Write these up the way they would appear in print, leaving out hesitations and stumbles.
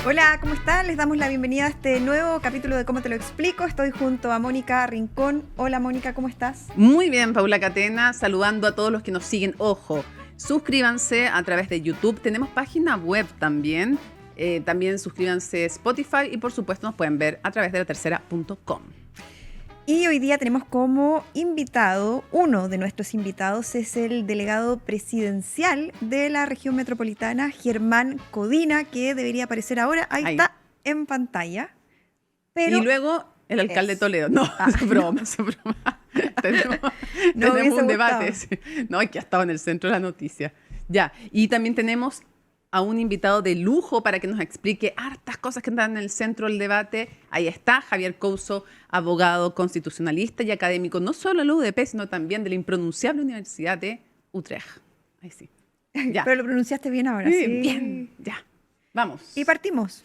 Hola, ¿cómo están? Les damos la bienvenida a este nuevo capítulo de Cómo te lo explico. Estoy junto a Mónica Rincón. Hola Mónica, ¿cómo estás? Muy bien, Paula Catena, saludando a todos los que nos siguen. Ojo, suscríbanse a través de YouTube. Tenemos página web también. También suscríbanse a Spotify y por supuesto nos pueden ver a través de latercera.com. Y hoy día tenemos como invitado, uno de nuestros invitados es el delegado presidencial de la región metropolitana, Germán Codina, que debería aparecer ahora. Ahí está en pantalla. Pero y luego el alcalde de Toledo. No, es broma. tenemos un debate. Sí. No, que ha estado en el centro de la noticia. Ya, y también tenemos a un invitado de lujo para que nos explique hartas cosas que están en el centro del debate. Ahí está Javier Couso, abogado constitucionalista y académico, no solo de la UDP, sino también de la impronunciable Universidad de Utrecht. Ahí sí. Ya. Pero lo pronunciaste bien ahora, sí. Bien, ya. Vamos. Y partimos.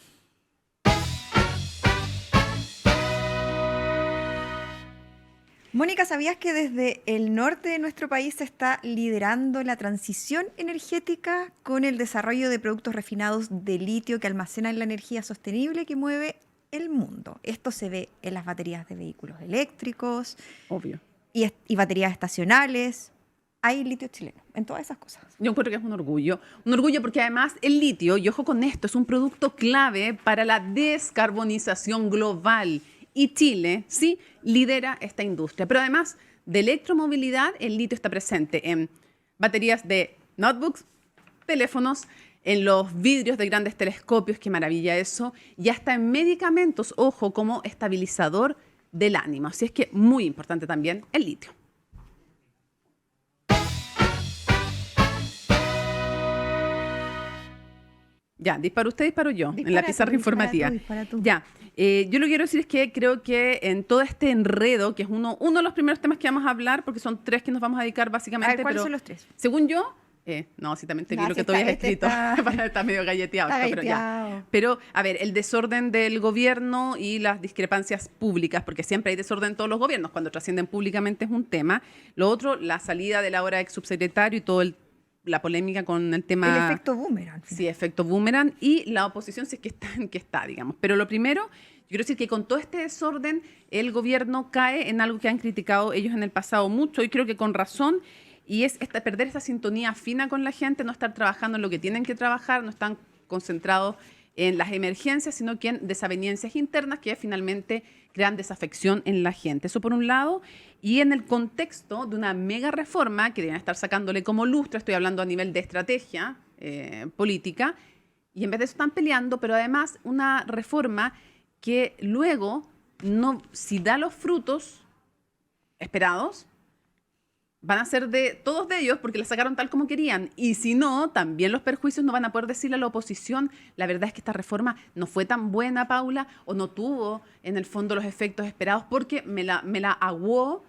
Mónica, ¿sabías que desde el norte de nuestro país se está liderando la transición energética con el desarrollo de productos refinados de litio que almacenan la energía sostenible que mueve el mundo? Esto se ve en las baterías de vehículos eléctricos. Obvio. Y baterías estacionales. Hay litio chileno en todas esas cosas. Yo encuentro que es un orgullo porque además el litio, y ojo con esto, es un producto clave para la descarbonización global. Y Chile, sí, lidera esta industria. Pero además de electromovilidad, el litio está presente en baterías de notebooks, teléfonos, en los vidrios de grandes telescopios, qué maravilla eso, y hasta en medicamentos, ojo, como estabilizador del ánimo. Así es que muy importante también el litio. Ya, disparo usted, disparo yo, en la pizarra informativa. Dispara tú. Ya, yo lo que quiero decir es que creo que en todo este enredo, que es uno de los primeros temas que vamos a hablar, porque son tres que nos vamos a dedicar básicamente. A ver, ¿cuáles son los tres? Según yo, no, sí, también te vi lo que tú habías escrito. Está medio galleteado. Pero, a ver, el desorden del gobierno y las discrepancias públicas, porque siempre hay desorden en todos los gobiernos, cuando trascienden públicamente es un tema. Lo otro, la salida del ahora ex subsecretario y todo la polémica con el tema... El efecto boomerang. Sí, efecto boomerang. Y la oposición, si es que está en que está, digamos. Pero lo primero, yo quiero decir que con todo este desorden, el gobierno cae en algo que han criticado ellos en el pasado mucho, y creo que con razón, y es perder esa sintonía fina con la gente, no estar trabajando en lo que tienen que trabajar, no están concentrados en las emergencias, sino que en desavenencias internas que finalmente crean desafección en la gente. Eso por un lado. Y en el contexto de una mega reforma que deben estar sacándole como lustre, estoy hablando a nivel de estrategia política, y en vez de eso están peleando, pero además una reforma que luego, no, si da los frutos esperados, van a ser de todos de ellos porque la sacaron tal como querían. Y si no, también los perjuicios no van a poder decirle a la oposición, la verdad es que esta reforma no fue tan buena, Paula, o no tuvo en el fondo los efectos esperados porque me la aguó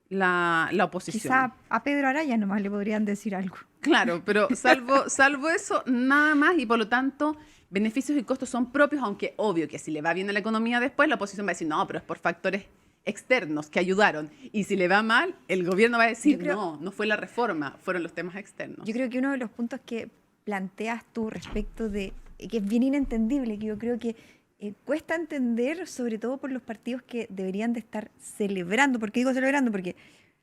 la oposición. Quizá a Pedro Araya nomás le podrían decir algo. Claro, pero salvo eso, nada más, y por lo tanto, beneficios y costos son propios, aunque obvio que si le va bien a la economía después, la oposición va a decir, no, pero es por factores externos que ayudaron. Y si le va mal, el gobierno va a decir, no fue la reforma, fueron los temas externos. Yo creo que uno de los puntos que planteas tú respecto de, que es bien inentendible, que yo creo que cuesta entender, sobre todo por los partidos que deberían de estar celebrando. ¿Por qué digo celebrando? Porque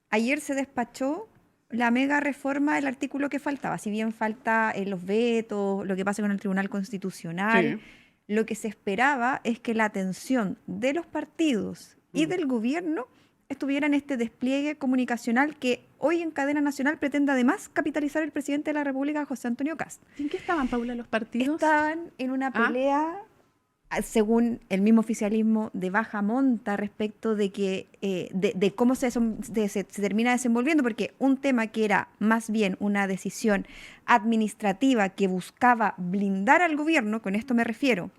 ayer se despachó la mega reforma del artículo que faltaba. Si bien falta los vetos, lo que pasa con el Tribunal Constitucional, sí, lo que se esperaba es que la atención de los partidos y del gobierno estuviera en este despliegue comunicacional que hoy en cadena nacional pretende además capitalizar el presidente de la República, José Antonio Kast. ¿En qué estaban, Paula, los partidos? Estaban en una pelea, según el mismo oficialismo, de baja monta respecto de que de cómo se termina desenvolviendo, porque un tema que era más bien una decisión administrativa que buscaba blindar al gobierno, con esto me refiero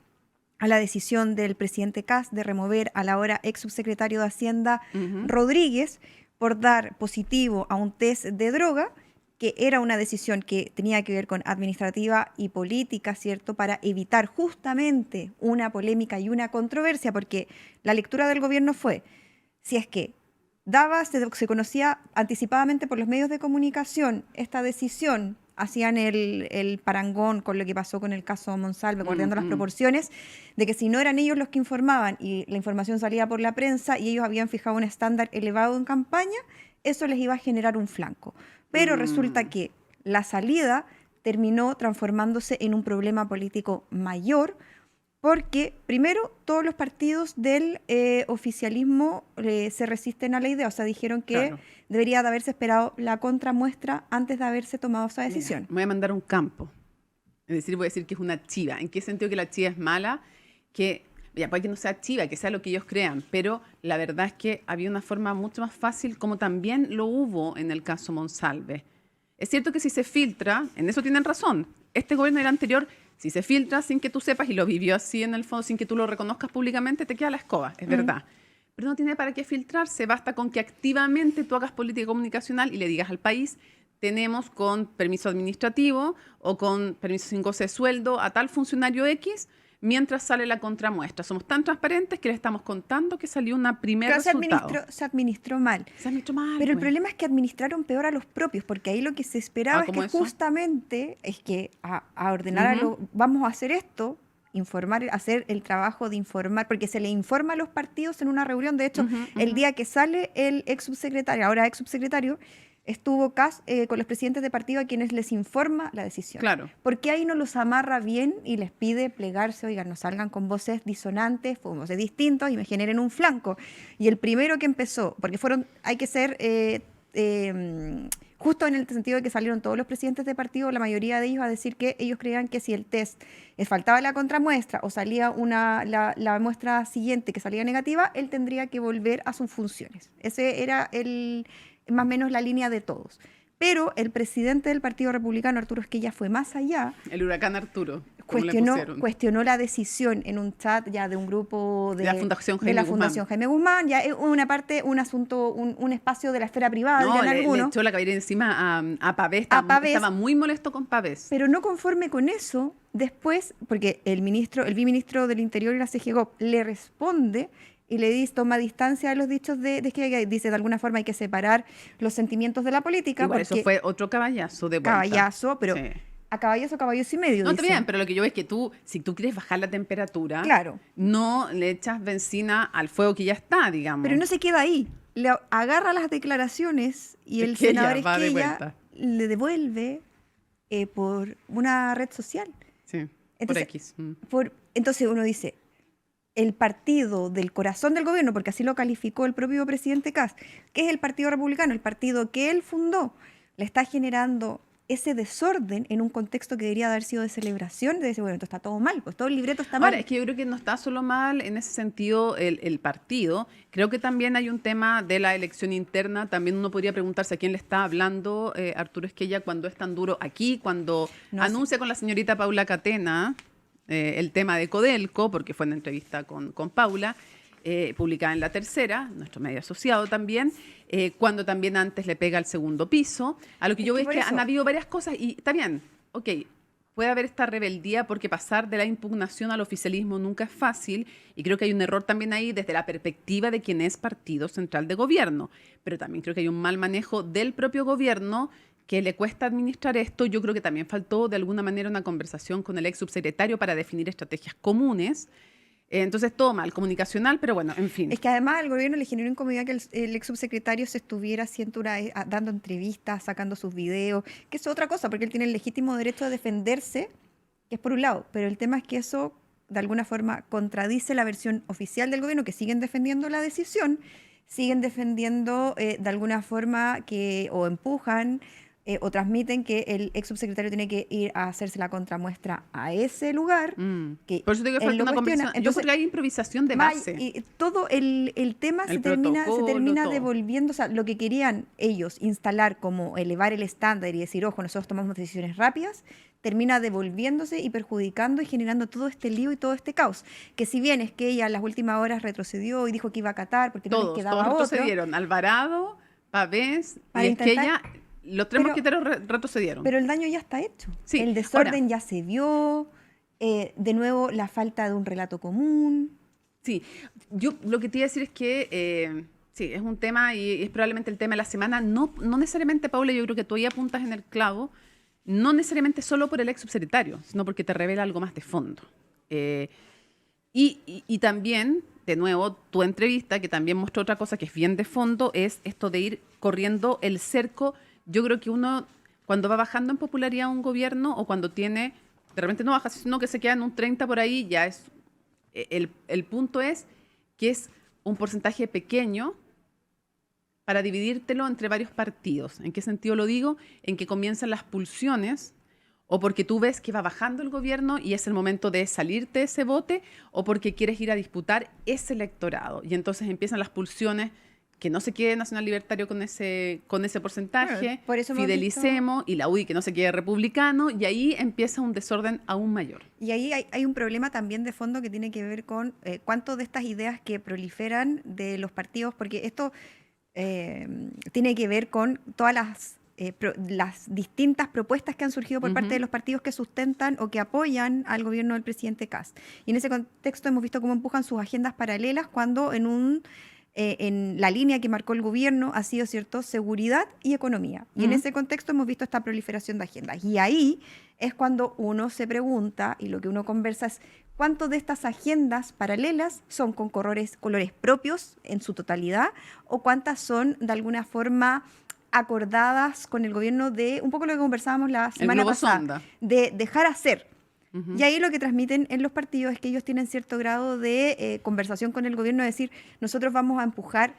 a la decisión del presidente Kast de remover al ahora ex subsecretario de Hacienda Rodríguez por dar positivo a un test de droga, que era una decisión que tenía que ver con administrativa y política, ¿cierto?, para evitar justamente una polémica y una controversia, porque la lectura del gobierno fue, si es que se conocía anticipadamente por los medios de comunicación esta decisión hacían el parangón con lo que pasó con el caso Monsalve, guardando las proporciones, de que si no eran ellos los que informaban y la información salía por la prensa y ellos habían fijado un estándar elevado en campaña, eso les iba a generar un flanco. Pero resulta que la salida terminó transformándose en un problema político mayor, porque primero todos los partidos del oficialismo se resisten a la idea, o sea, dijeron que debería de haberse esperado la contramuestra antes de haberse tomado esa decisión. Mira, me voy a mandar un campo, es decir, voy a decir que es una chiva. ¿En qué sentido que la chiva es mala? Que ya puede que no sea chiva, que sea lo que ellos crean, pero la verdad es que había una forma mucho más fácil, como también lo hubo en el caso Monsalve. Es cierto que si se filtra, en eso tienen razón, este gobierno y el anterior, si se filtra sin que tú sepas, y lo vivió así en el fondo, sin que tú lo reconozcas públicamente, te queda la escoba, es verdad. Pero no tiene para qué filtrarse, basta con que activamente tú hagas política comunicacional y le digas al país, tenemos con permiso administrativo o con permiso sin goce de sueldo a tal funcionario X, mientras sale la contramuestra. Somos tan transparentes que les estamos contando que salió una primera resultado. Se administró mal. Se administró mal. Pero el problema es que administraron peor a los propios, porque ahí lo que se esperaba es que justamente es que a ordenar vamos a hacer esto, informar, hacer el trabajo de informar, porque se le informa a los partidos en una reunión. De hecho, el día que sale el ex subsecretario, ahora ex subsecretario, estuvo con los presidentes de partido a quienes les informa la decisión. Claro. Porque ahí no los amarra bien y les pide plegarse, oigan, no salgan con voces disonantes, con voces distintas y me generen un flanco. Y el primero que empezó, porque hay que ser justo en el sentido de que salieron todos los presidentes de partido, la mayoría de ellos a decir que ellos creían que si el test faltaba la contramuestra o salía la muestra siguiente que salía negativa, él tendría que volver a sus funciones. Ese era más o menos la línea de todos. Pero el presidente del Partido Republicano, Arturo Esquella, fue más allá. El huracán Arturo. Cuestionó la decisión en un chat ya de un grupo de la Fundación Jaime Guzmán. Ya es una parte, un asunto, un espacio de la esfera privada. No, le echó la cabellera encima a Pavés. Estaba muy molesto con Pavés. Pero no conforme con eso, después, porque el viceministro del Interior y la CGGOP le responde y le toma distancia a los dichos de Esquella, dice de alguna forma hay que separar los sentimientos de la política. Igual, eso fue otro caballazo de vuelta. Caballazo, pero a caballazo y medio. No, está bien, pero lo que yo veo es que si tú quieres bajar la temperatura, no le echas benzina al fuego que ya está, digamos. Pero no se queda ahí. Le agarra las declaraciones y el senador Esquella le devuelve por una red social. Sí, entonces, por X. Entonces uno dice, el partido del corazón del gobierno, porque así lo calificó el propio presidente Kast, que es el Partido Republicano, el partido que él fundó, le está generando ese desorden en un contexto que debería haber sido de celebración, de decir, bueno, esto está todo mal, pues todo el libreto está mal. Ahora, es que yo creo que no está solo mal en ese sentido el partido, creo que también hay un tema de la elección interna, también uno podría preguntarse a quién le está hablando Arturo Esquella cuando es tan duro aquí, cuando anuncia con la señorita Paula Catena el tema de Codelco, porque fue una entrevista con Paula, publicada en La Tercera, nuestro medio asociado también, cuando también antes le pega al segundo piso. A lo que yo veo es que han habido varias cosas y está bien, ok, puede haber esta rebeldía porque pasar de la impugnación al oficialismo nunca es fácil y creo que hay un error también ahí desde la perspectiva de quien es partido central de gobierno, pero también creo que hay un mal manejo del propio gobierno que le cuesta administrar esto. Yo creo que también faltó de alguna manera una conversación con el ex subsecretario para definir estrategias comunes. Entonces, todo mal, comunicacional, pero bueno, en fin. Es que además al gobierno le generó incomodidad que el ex subsecretario se estuviera dando entrevistas, sacando sus videos, que es otra cosa, porque él tiene el legítimo derecho a defenderse, que es por un lado, pero el tema es que eso de alguna forma contradice la versión oficial del gobierno, que siguen defendiendo la decisión, siguen defendiendo de alguna forma o empujan o transmiten que el ex subsecretario tiene que ir a hacerse la contramuestra a ese lugar. Que por eso digo que falta una conversación. Yo creo que hay improvisación de base. Y todo el tema se termina devolviendo, o sea, lo que querían ellos instalar como elevar el estándar y decir, ojo, nosotros tomamos decisiones rápidas, termina devolviéndose y perjudicando y generando todo este lío y todo este caos. Que si bien es que ella en las últimas horas retrocedió y dijo que iba a acatar porque no les quedaba todos otro. Retrocedieron. Alvarado, Pavés y Esquella. Los tres mosqueteros retrocedieron. Pero el daño ya está hecho. Sí, el desorden ya se vio. De nuevo, la falta de un relato común. Sí, yo lo que te iba a decir es que sí, es un tema y es probablemente el tema de la semana. No necesariamente, Paula, yo creo que tú ahí apuntas en el clavo. no necesariamente solo por el ex subsecretario, sino porque te revela algo más de fondo. Y también, de nuevo, tu entrevista, que también mostró otra cosa que es bien de fondo, es esto de ir corriendo el cerco. Yo creo que uno, cuando va bajando en popularidad un gobierno, o cuando tiene, de repente no baja, sino que se queda en un 30 por ahí, ya es, el punto es que es un porcentaje pequeño para dividírtelo entre varios partidos. ¿En qué sentido lo digo? En que comienzan las pulsiones, o porque tú ves que va bajando el gobierno y es el momento de salirte de ese bote, o porque quieres ir a disputar ese electorado. Y entonces empiezan las pulsiones, que no se quede Nacional Libertario con ese porcentaje, Claro, por eso fidelicemos, y la UDI que no se quede republicano, y ahí empieza un desorden aún mayor. Y ahí hay un problema también de fondo que tiene que ver con cuánto de estas ideas que proliferan de los partidos, porque esto tiene que ver con todas las distintas propuestas que han surgido por parte de los partidos que sustentan o que apoyan al gobierno del presidente Kast. Y en ese contexto hemos visto cómo empujan sus agendas paralelas cuando en la línea que marcó el gobierno ha sido, ¿cierto?, seguridad y economía. Y en ese contexto hemos visto esta proliferación de agendas. Y ahí es cuando uno se pregunta, y lo que uno conversa es, ¿cuánto de estas agendas paralelas son con colores propios en su totalidad, o cuántas son de alguna forma acordadas con el gobierno de, un poco lo que conversábamos la semana pasada, de dejar hacer? Y ahí lo que transmiten en los partidos es que ellos tienen cierto grado de conversación con el gobierno, de decir, nosotros vamos a empujar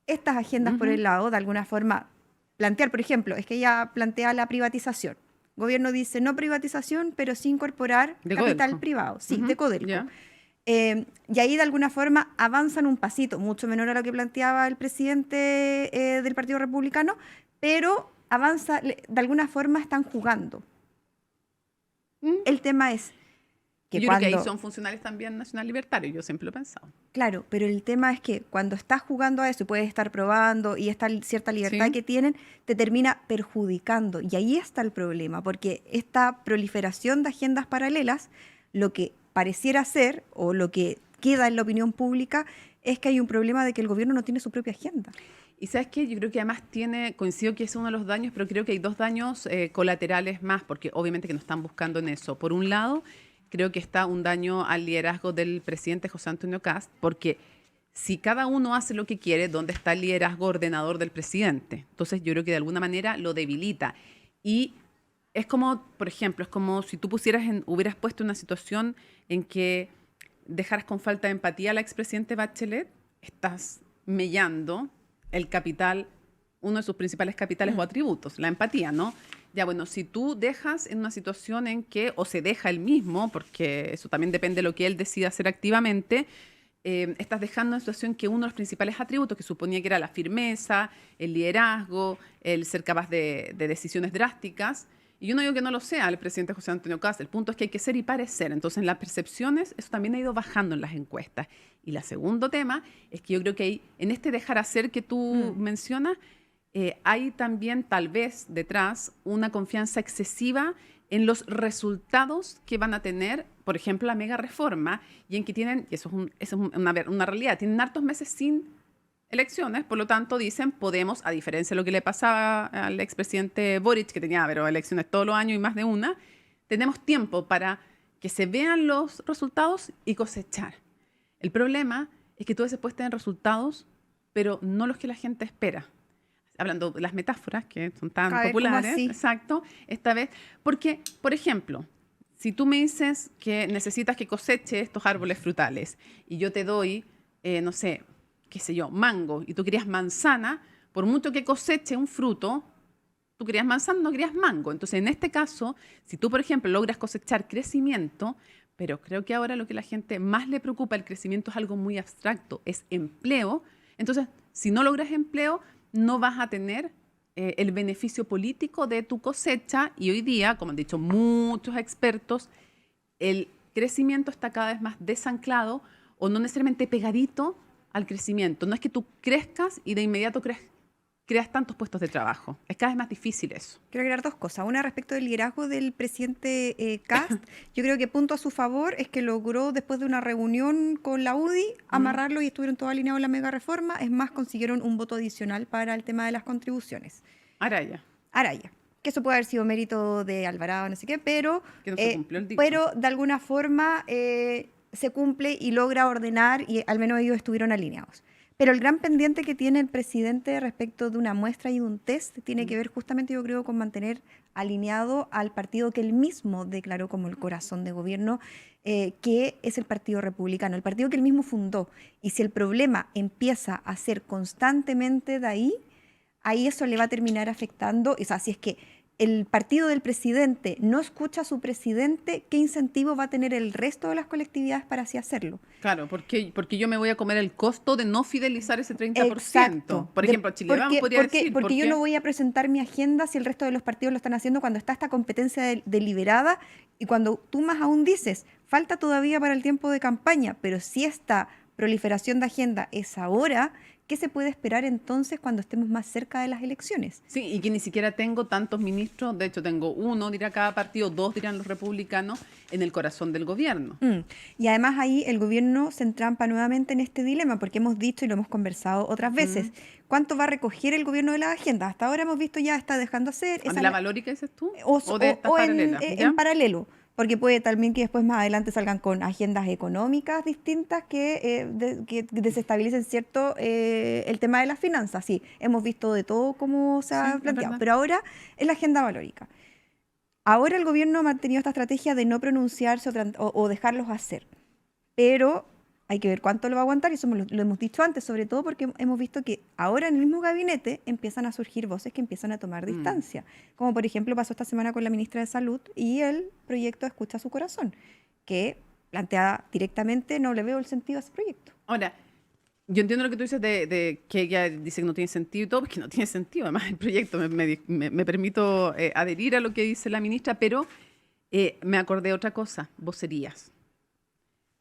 estas agendas por el lado, de alguna forma, plantear, por ejemplo, es que ella plantea la privatización. El gobierno dice no privatización, pero sí incorporar capital privado, sí, de Codelco. Yeah. Y ahí de alguna forma avanzan un pasito, mucho menor a lo que planteaba el presidente del Partido Republicano, pero avanza, de alguna forma están jugando. El tema es que yo creo que ahí son funcionales también Nacional Libertario, yo siempre lo he pensado. Claro, pero el tema es que cuando estás jugando a eso y puedes estar probando y esta cierta libertad que tienen, te termina perjudicando. Y ahí está el problema, porque esta proliferación de agendas paralelas, lo que pareciera ser, o lo que queda en la opinión pública, es que hay un problema de que el gobierno no tiene su propia agenda. Y ¿sabes qué? Yo creo que además coincido que es uno de los daños, pero creo que hay dos daños colaterales más, porque obviamente que no están buscando en eso. Por un lado, creo que está un daño al liderazgo del presidente José Antonio Kast, porque si cada uno hace lo que quiere, ¿dónde está el liderazgo ordenador del presidente? Entonces yo creo que de alguna manera lo debilita. Y es como, por ejemplo, es como si tú hubieras puesto una situación en que dejaras con falta de empatía a la expresidente Bachelet, estás mellando el capital, uno de sus principales capitales o atributos, la empatía, ¿no? Ya, bueno, si tú dejas en una situación en que, o se deja él mismo, porque eso también depende de lo que él decida hacer activamente, estás dejando en situación que uno de los principales atributos, que suponía que era la firmeza, el liderazgo, el ser capaz de decisiones drásticas, y yo no digo que no lo sea el presidente José Antonio Kast, el punto es que hay que ser y parecer. Entonces, en las percepciones, eso también ha ido bajando en las encuestas. Y el segundo tema es que yo creo que en este dejar hacer que tú mencionas, hay también tal vez detrás una confianza excesiva en los resultados que van a tener, por ejemplo, la mega reforma, y en que tienen, y eso es una realidad, tienen hartos meses sin elecciones, por lo tanto dicen, podemos, a diferencia de lo que le pasaba al expresidente Boric, que tenía elecciones todos los años y más de una, tenemos tiempo para que se vean los resultados y cosechar. El problema es que tú a veces puedes tener resultados, pero no los que la gente espera. Hablando de las metáforas que son tan populares, exacto, esta vez, porque, por ejemplo, si tú me dices que necesitas que coseche estos árboles frutales y yo te doy, no sé, qué sé yo, mango, y tú querías manzana, por mucho que coseche un fruto, tú querías manzana, no querías mango. Entonces, en este caso, si tú, por ejemplo, logras cosechar crecimiento, pero creo que ahora lo que a la gente más le preocupa, el crecimiento es algo muy abstracto, es empleo. Entonces, si no logras empleo, no vas a tener el beneficio político de tu cosecha, y hoy día, como han dicho muchos expertos, el crecimiento está cada vez más desanclado o no necesariamente pegadito al crecimiento. No es que tú crezcas y de inmediato creas tantos puestos de trabajo. Es cada vez más difícil eso. Quiero agregar dos cosas. Una respecto del liderazgo del presidente Kast. Yo creo que punto a su favor es que logró, después de una reunión con la UDI, amarrarlo y estuvieron todos alineados en la mega reforma. Es más, consiguieron un voto adicional para el tema de las contribuciones. Araya. que eso puede haber sido mérito de Alvarado, no sé qué, pero, Que no se cumplió el dicho. pero de alguna forma se cumple y logra ordenar y al menos ellos estuvieron alineados. Pero el gran pendiente que tiene el presidente respecto de una muestra y de un test tiene que ver justamente, yo creo, con mantener alineado al partido que él mismo declaró como el corazón de gobierno, que es el Partido Republicano, el partido que él mismo fundó. Y si el problema empieza a ser constantemente de ahí eso le va a terminar afectando. O sea, si es que el partido del presidente no escucha a su presidente, ¿qué incentivo va a tener el resto de las colectividades para así hacerlo? Claro, porque yo me voy a comer el costo de no fidelizar ese 30%. Exacto. Por ejemplo, Chile Vamos podría decir... Porque yo no voy a presentar mi agenda si el resto de los partidos lo están haciendo cuando está esta competencia deliberada y cuando tú más aún dices, falta todavía para el tiempo de campaña, pero si esta proliferación de agenda es ahora, ¿qué se puede esperar entonces cuando estemos más cerca de las elecciones? Sí, y que ni siquiera tengo tantos ministros, de hecho tengo uno, dirá cada partido, dos dirán los republicanos, en el corazón del gobierno. Y además ahí el gobierno se entrampa nuevamente en este dilema, porque hemos dicho y lo hemos conversado otras veces, ¿cuánto va a recoger el gobierno de las agendas? Hasta ahora hemos visto ya está dejando hacer... ¿De la valórica dices tú? ¿O de estas paralelas? En paralelo. Porque puede también que después más adelante salgan con agendas económicas distintas que desestabilicen cierto el tema de las finanzas. Sí, hemos visto de todo cómo se ha planteado, pero ahora es la agenda valórica. Ahora el gobierno ha mantenido esta estrategia de no pronunciarse o dejarlos hacer, pero hay que ver cuánto lo va a aguantar y eso lo hemos dicho antes, sobre todo porque hemos visto que ahora en el mismo gabinete empiezan a surgir voces que empiezan a tomar distancia, como por ejemplo pasó esta semana con la ministra de Salud y el proyecto Escucha su Corazón, que plantea directamente, no le veo el sentido a ese proyecto. Ahora, yo entiendo lo que tú dices de que ella dice que no tiene sentido y todo, porque no tiene sentido, además el proyecto, me permito adherir a lo que dice la ministra, pero me acordé de otra cosa, vocerías.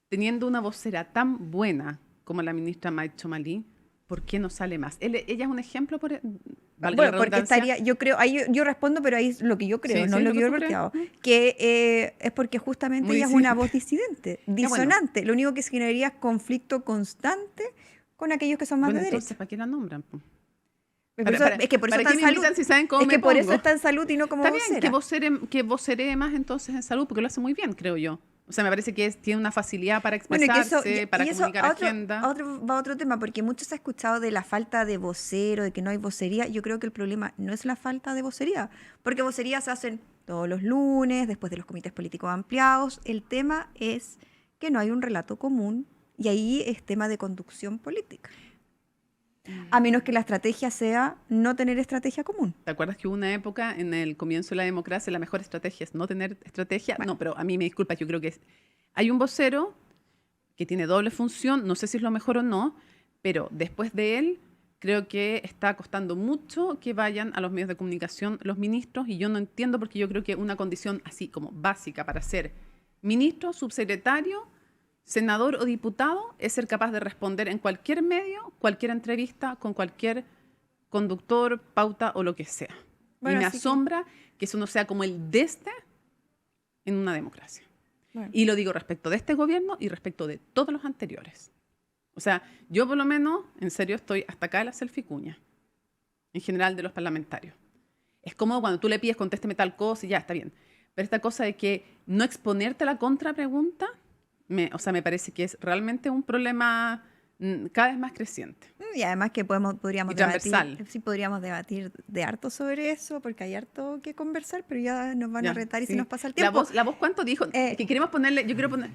Teniendo una vocera tan buena como la ministra Mike Chomalí, ¿por qué no sale más? Ella es un ejemplo, bueno, porque estaría, yo creo, ahí yo respondo, pero ahí es lo que yo creo, no lo que yo he planteado, que es porque justamente ella es una voz disidente, disonante. Bueno. Lo único que se generaría es conflicto constante con aquellos que son más de derecha. Entonces, ¿para qué la nombran? Es que por eso está en salud. Si saben cómo es que por eso está en salud y no como vocera. Está bien que voceree más entonces en salud, porque lo hace muy bien, creo yo. O sea, me parece que tiene una facilidad para expresarse, para comunicar agenda. Va a otro tema, porque mucho se ha escuchado de la falta de vocero, de que no hay vocería. Yo creo que el problema no es la falta de vocería, porque vocerías se hacen todos los lunes, después de los comités políticos ampliados. El tema es que no hay un relato común y ahí es tema de conducción política. A menos que la estrategia sea no tener estrategia común. ¿Te acuerdas que hubo una época en el comienzo de la democracia, la mejor estrategia es no tener estrategia? Bueno. No, pero a mí me disculpa, yo creo que hay un vocero que tiene doble función, no sé si es lo mejor o no, pero después de él creo que está costando mucho que vayan a los medios de comunicación los ministros y yo no entiendo porque yo creo que una condición así como básica para ser ministro, subsecretario, senador o diputado es ser capaz de responder en cualquier medio, cualquier entrevista, con cualquier conductor, pauta o lo que sea. Bueno, y me asombra que eso no sea como el desde en una democracia. Bueno. Y lo digo respecto de este gobierno y respecto de todos los anteriores. O sea, yo por lo menos, en serio, estoy hasta acá de la selficuña, en general de los parlamentarios. Es como cuando tú le pides contésteme tal cosa y ya, está bien. Pero esta cosa de que no exponerte a la contrapregunta, me parece que es realmente un problema cada vez más creciente. Y además que podríamos debatir de harto sobre eso, porque hay harto que conversar, pero ya nos van a retar y se nos pasa el tiempo. ¿La voz cuánto dijo? Que queremos ponerle, yo quiero poner...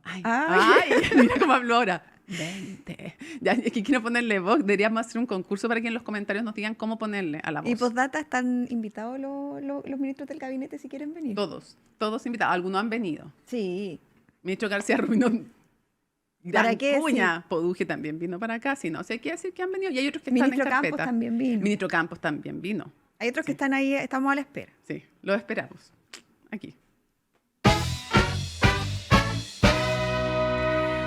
Ay, mira cómo habló ahora. 20. Ya, es que quiero ponerle voz. Deberíamos hacer un concurso para que en los comentarios nos digan cómo ponerle a la voz. Y postdata, ¿están invitados los ministros del gabinete si quieren venir? Todos invitados. Algunos han venido. Sí. Ministro García Rubino, ¿para qué? Cuña, sí. Poduje también vino para acá, si no sé qué decir que han venido. Y hay otros que están en carpeta. Campos también vino. Ministro Campos también vino. Hay otros que están ahí, estamos a la espera. Sí, los esperamos. Aquí.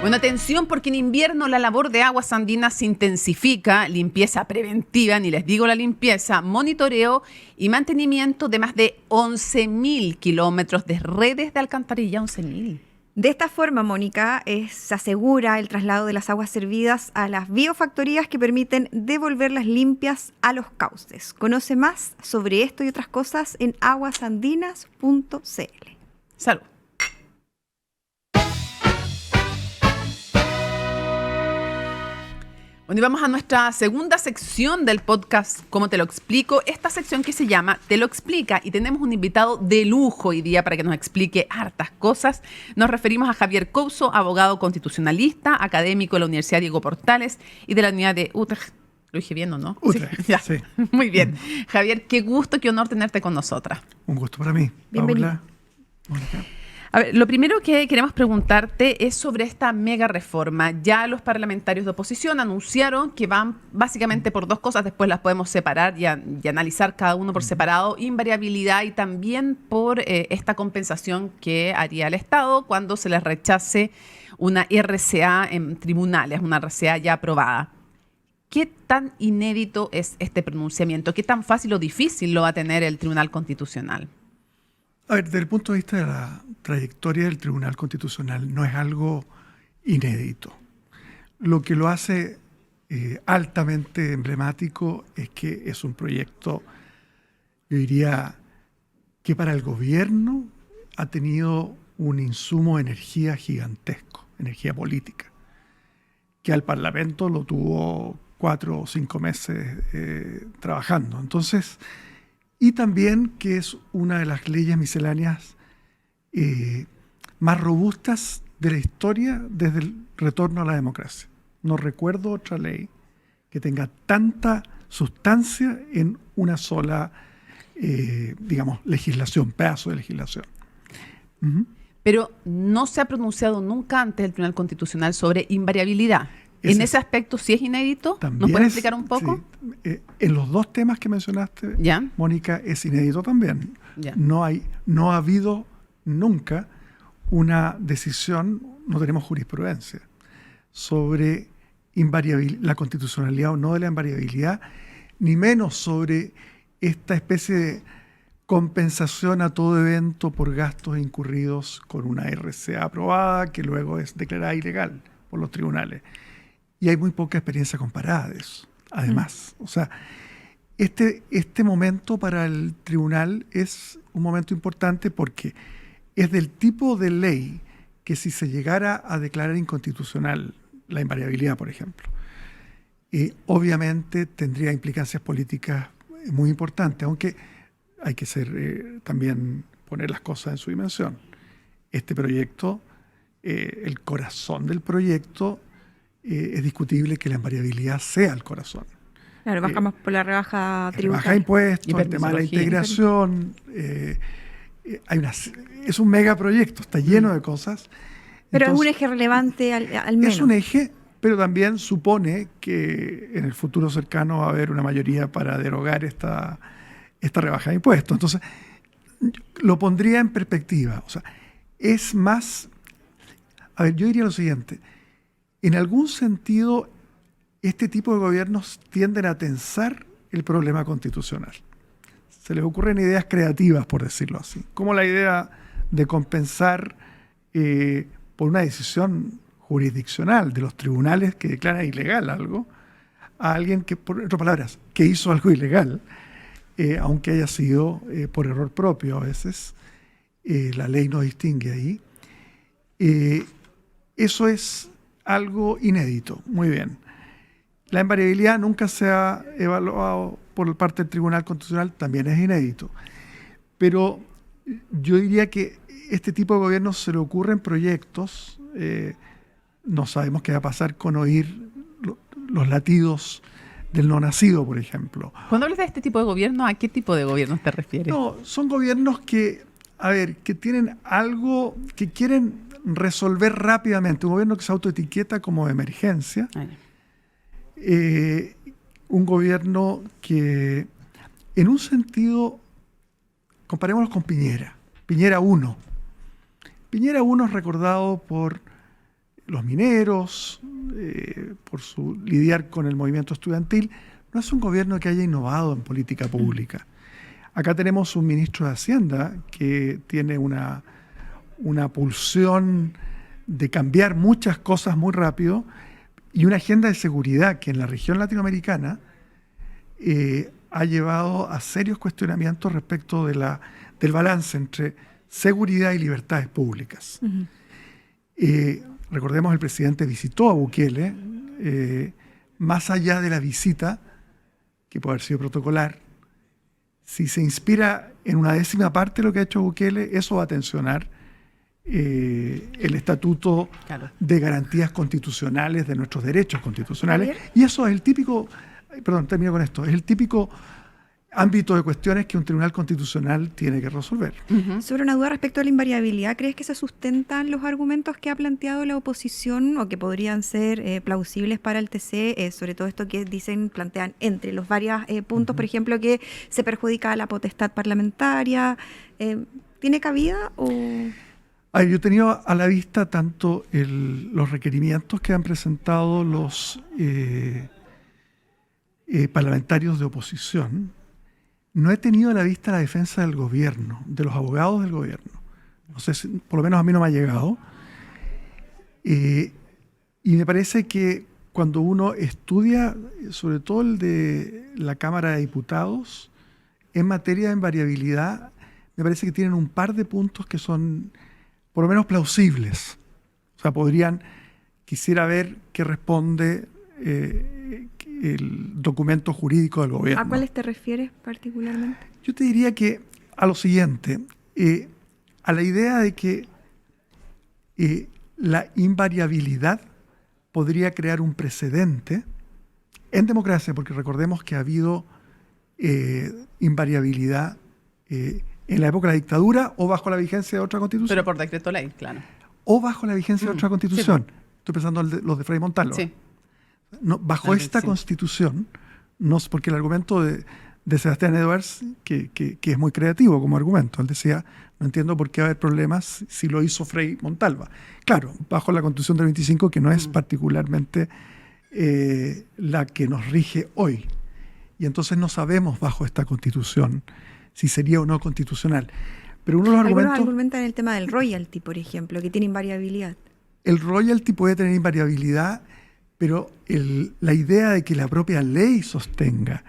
Bueno, atención, porque en invierno la labor de aguas andinas se intensifica, limpieza preventiva, ni les digo la limpieza, monitoreo y mantenimiento de más de 11.000 kilómetros de redes de alcantarilla. 11.000. De esta forma, Mónica, se asegura el traslado de las aguas servidas a las biofactorías que permiten devolverlas limpias a los cauces. Conoce más sobre esto y otras cosas en aguasandinas.cl. Salud. Bueno, y vamos a nuestra segunda sección del podcast, ¿Cómo te lo explico? Esta sección que se llama Te lo explica, y tenemos un invitado de lujo hoy día para que nos explique hartas cosas. Nos referimos a Javier Couso, abogado constitucionalista, académico de la Universidad Diego Portales y de la Unidad de Utrecht. ¿Lo dije bien o no? Utrecht, sí. sí. Muy bien. Javier, qué gusto, qué honor tenerte con nosotras. Un gusto para mí. Bienvenido. Paula, Mónica. A ver, lo primero que queremos preguntarte es sobre esta mega reforma. Ya los parlamentarios de oposición anunciaron que van básicamente por dos cosas, después las podemos separar y analizar cada uno por separado: invariabilidad y también por esta compensación que haría el Estado cuando se les rechace una RCA en tribunales, una RCA ya aprobada. ¿Qué tan inédito es este pronunciamiento? ¿Qué tan fácil o difícil lo va a tener el Tribunal Constitucional? A ver, desde el punto de vista de la trayectoria del Tribunal Constitucional, no es algo inédito. Lo que lo hace altamente emblemático es que es un proyecto, yo diría, que para el gobierno ha tenido un insumo de energía gigantesco, energía política, que al Parlamento lo tuvo 4 o 5 meses trabajando. Entonces, y también que es una de las leyes misceláneas más robustas de la historia desde el retorno a la democracia. No recuerdo otra ley que tenga tanta sustancia en una sola, legislación, pedazo de legislación. Uh-huh. Pero no se ha pronunciado nunca antes el Tribunal Constitucional sobre invariabilidad. En ese aspecto sí es inédito. ¿Nos puede explicar un poco? Sí. En los dos temas que mencionaste, ¿Ya? Mónica, es inédito también. ¿Ya? No ha habido nunca una decisión, no tenemos jurisprudencia, sobre la constitucionalidad o no de la invariabilidad, ni menos sobre esta especie de compensación a todo evento por gastos incurridos con una RCA aprobada que luego es declarada ilegal por los tribunales. Y hay muy poca experiencia comparada de eso, además. O sea, este momento para el tribunal es un momento importante porque es del tipo de ley que si se llegara a declarar inconstitucional la invariabilidad, por ejemplo, obviamente tendría implicancias políticas muy importantes, aunque hay que también poner las cosas en su dimensión. Este proyecto, el corazón del proyecto, es discutible que la invariabilidad sea el corazón. Claro, bajamos por la rebaja tributaria. Baja impuestos, el tema de la integración. Es un megaproyecto, está lleno de cosas. Pero Entonces, es un eje relevante al menos. Es un eje, pero también supone que en el futuro cercano va a haber una mayoría para derogar esta rebaja de impuestos. Entonces, lo pondría en perspectiva. O sea, es más... A ver, yo diría lo siguiente. En algún sentido, este tipo de gobiernos tienden a tensar el problema constitucional. Se les ocurren ideas creativas, por decirlo así, como la idea de compensar por una decisión jurisdiccional de los tribunales que declara ilegal algo a alguien que, por otras palabras, que hizo algo ilegal, aunque haya sido por error propio a veces. La ley no distingue ahí. Eso es algo inédito, muy bien. La invariabilidad nunca se ha evaluado por parte del Tribunal Constitucional, también es inédito. Pero yo diría que este tipo de gobiernos se le ocurren proyectos, no sabemos qué va a pasar con oír los latidos del no nacido, por ejemplo. Cuando hablas de este tipo de gobierno, ¿a qué tipo de gobiernos te refieres? No, son gobiernos que tienen algo que quieren resolver rápidamente, un gobierno que se autoetiqueta como de emergencia, un gobierno que, en un sentido, comparémoslo con Piñera 1. Piñera 1 es recordado por los mineros, por su lidiar con el movimiento estudiantil. No es un gobierno que haya innovado en política pública. Acá tenemos un ministro de Hacienda que tiene una una pulsión de cambiar muchas cosas muy rápido y una agenda de seguridad que en la región latinoamericana ha llevado a serios cuestionamientos respecto del balance entre seguridad y libertades públicas. Recordemos, el presidente visitó a Bukele, más allá de la visita, que puede haber sido protocolar. Si se inspira en una 10ª parte de lo que ha hecho Bukele, eso va a tensionar el estatuto de garantías constitucionales, de nuestros derechos constitucionales. Y eso es el típico, termino con esto, es el típico ámbito de cuestiones que un tribunal constitucional tiene que resolver. Sobre una duda respecto a la invariabilidad, ¿crees que se sustentan los argumentos que ha planteado la oposición o que podrían ser plausibles para el TC, sobre todo esto que plantean entre los varios puntos, por ejemplo, que se perjudica a la potestad parlamentaria? ¿Tiene cabida o...? Yo he tenido a la vista tanto los requerimientos que han presentado los parlamentarios de oposición. No he tenido a la vista la defensa del gobierno, de los abogados del gobierno. No sé, por lo menos a mí no me ha llegado. Y me parece que cuando uno estudia, sobre todo el de la Cámara de Diputados, en materia de invariabilidad, me parece que tienen un par de puntos que son por lo menos plausibles. O sea, quisiera ver qué responde el documento jurídico del gobierno. ¿A cuáles te refieres particularmente? Yo te diría que a lo siguiente, a la idea de que la invariabilidad podría crear un precedente en democracia, porque recordemos que ha habido invariabilidad en la época de la dictadura o bajo la vigencia de otra constitución. Pero por decreto ley, claro. O bajo la vigencia de otra constitución. Sí. Estoy pensando en los de Frei Montalva. Sí. No, bajo esta constitución, porque el argumento de Sebastián Edwards, que es muy creativo como argumento, él decía, no entiendo por qué va a haber problemas si lo hizo Frei Montalva. Claro, bajo la constitución del 25, que no es particularmente la que nos rige hoy. Y entonces no sabemos bajo esta constitución si sería o no constitucional. Pero uno de los argumentos... argumentan el tema del royalty, por ejemplo, que tiene invariabilidad. El royalty puede tener invariabilidad, pero la idea de que la propia ley sostenga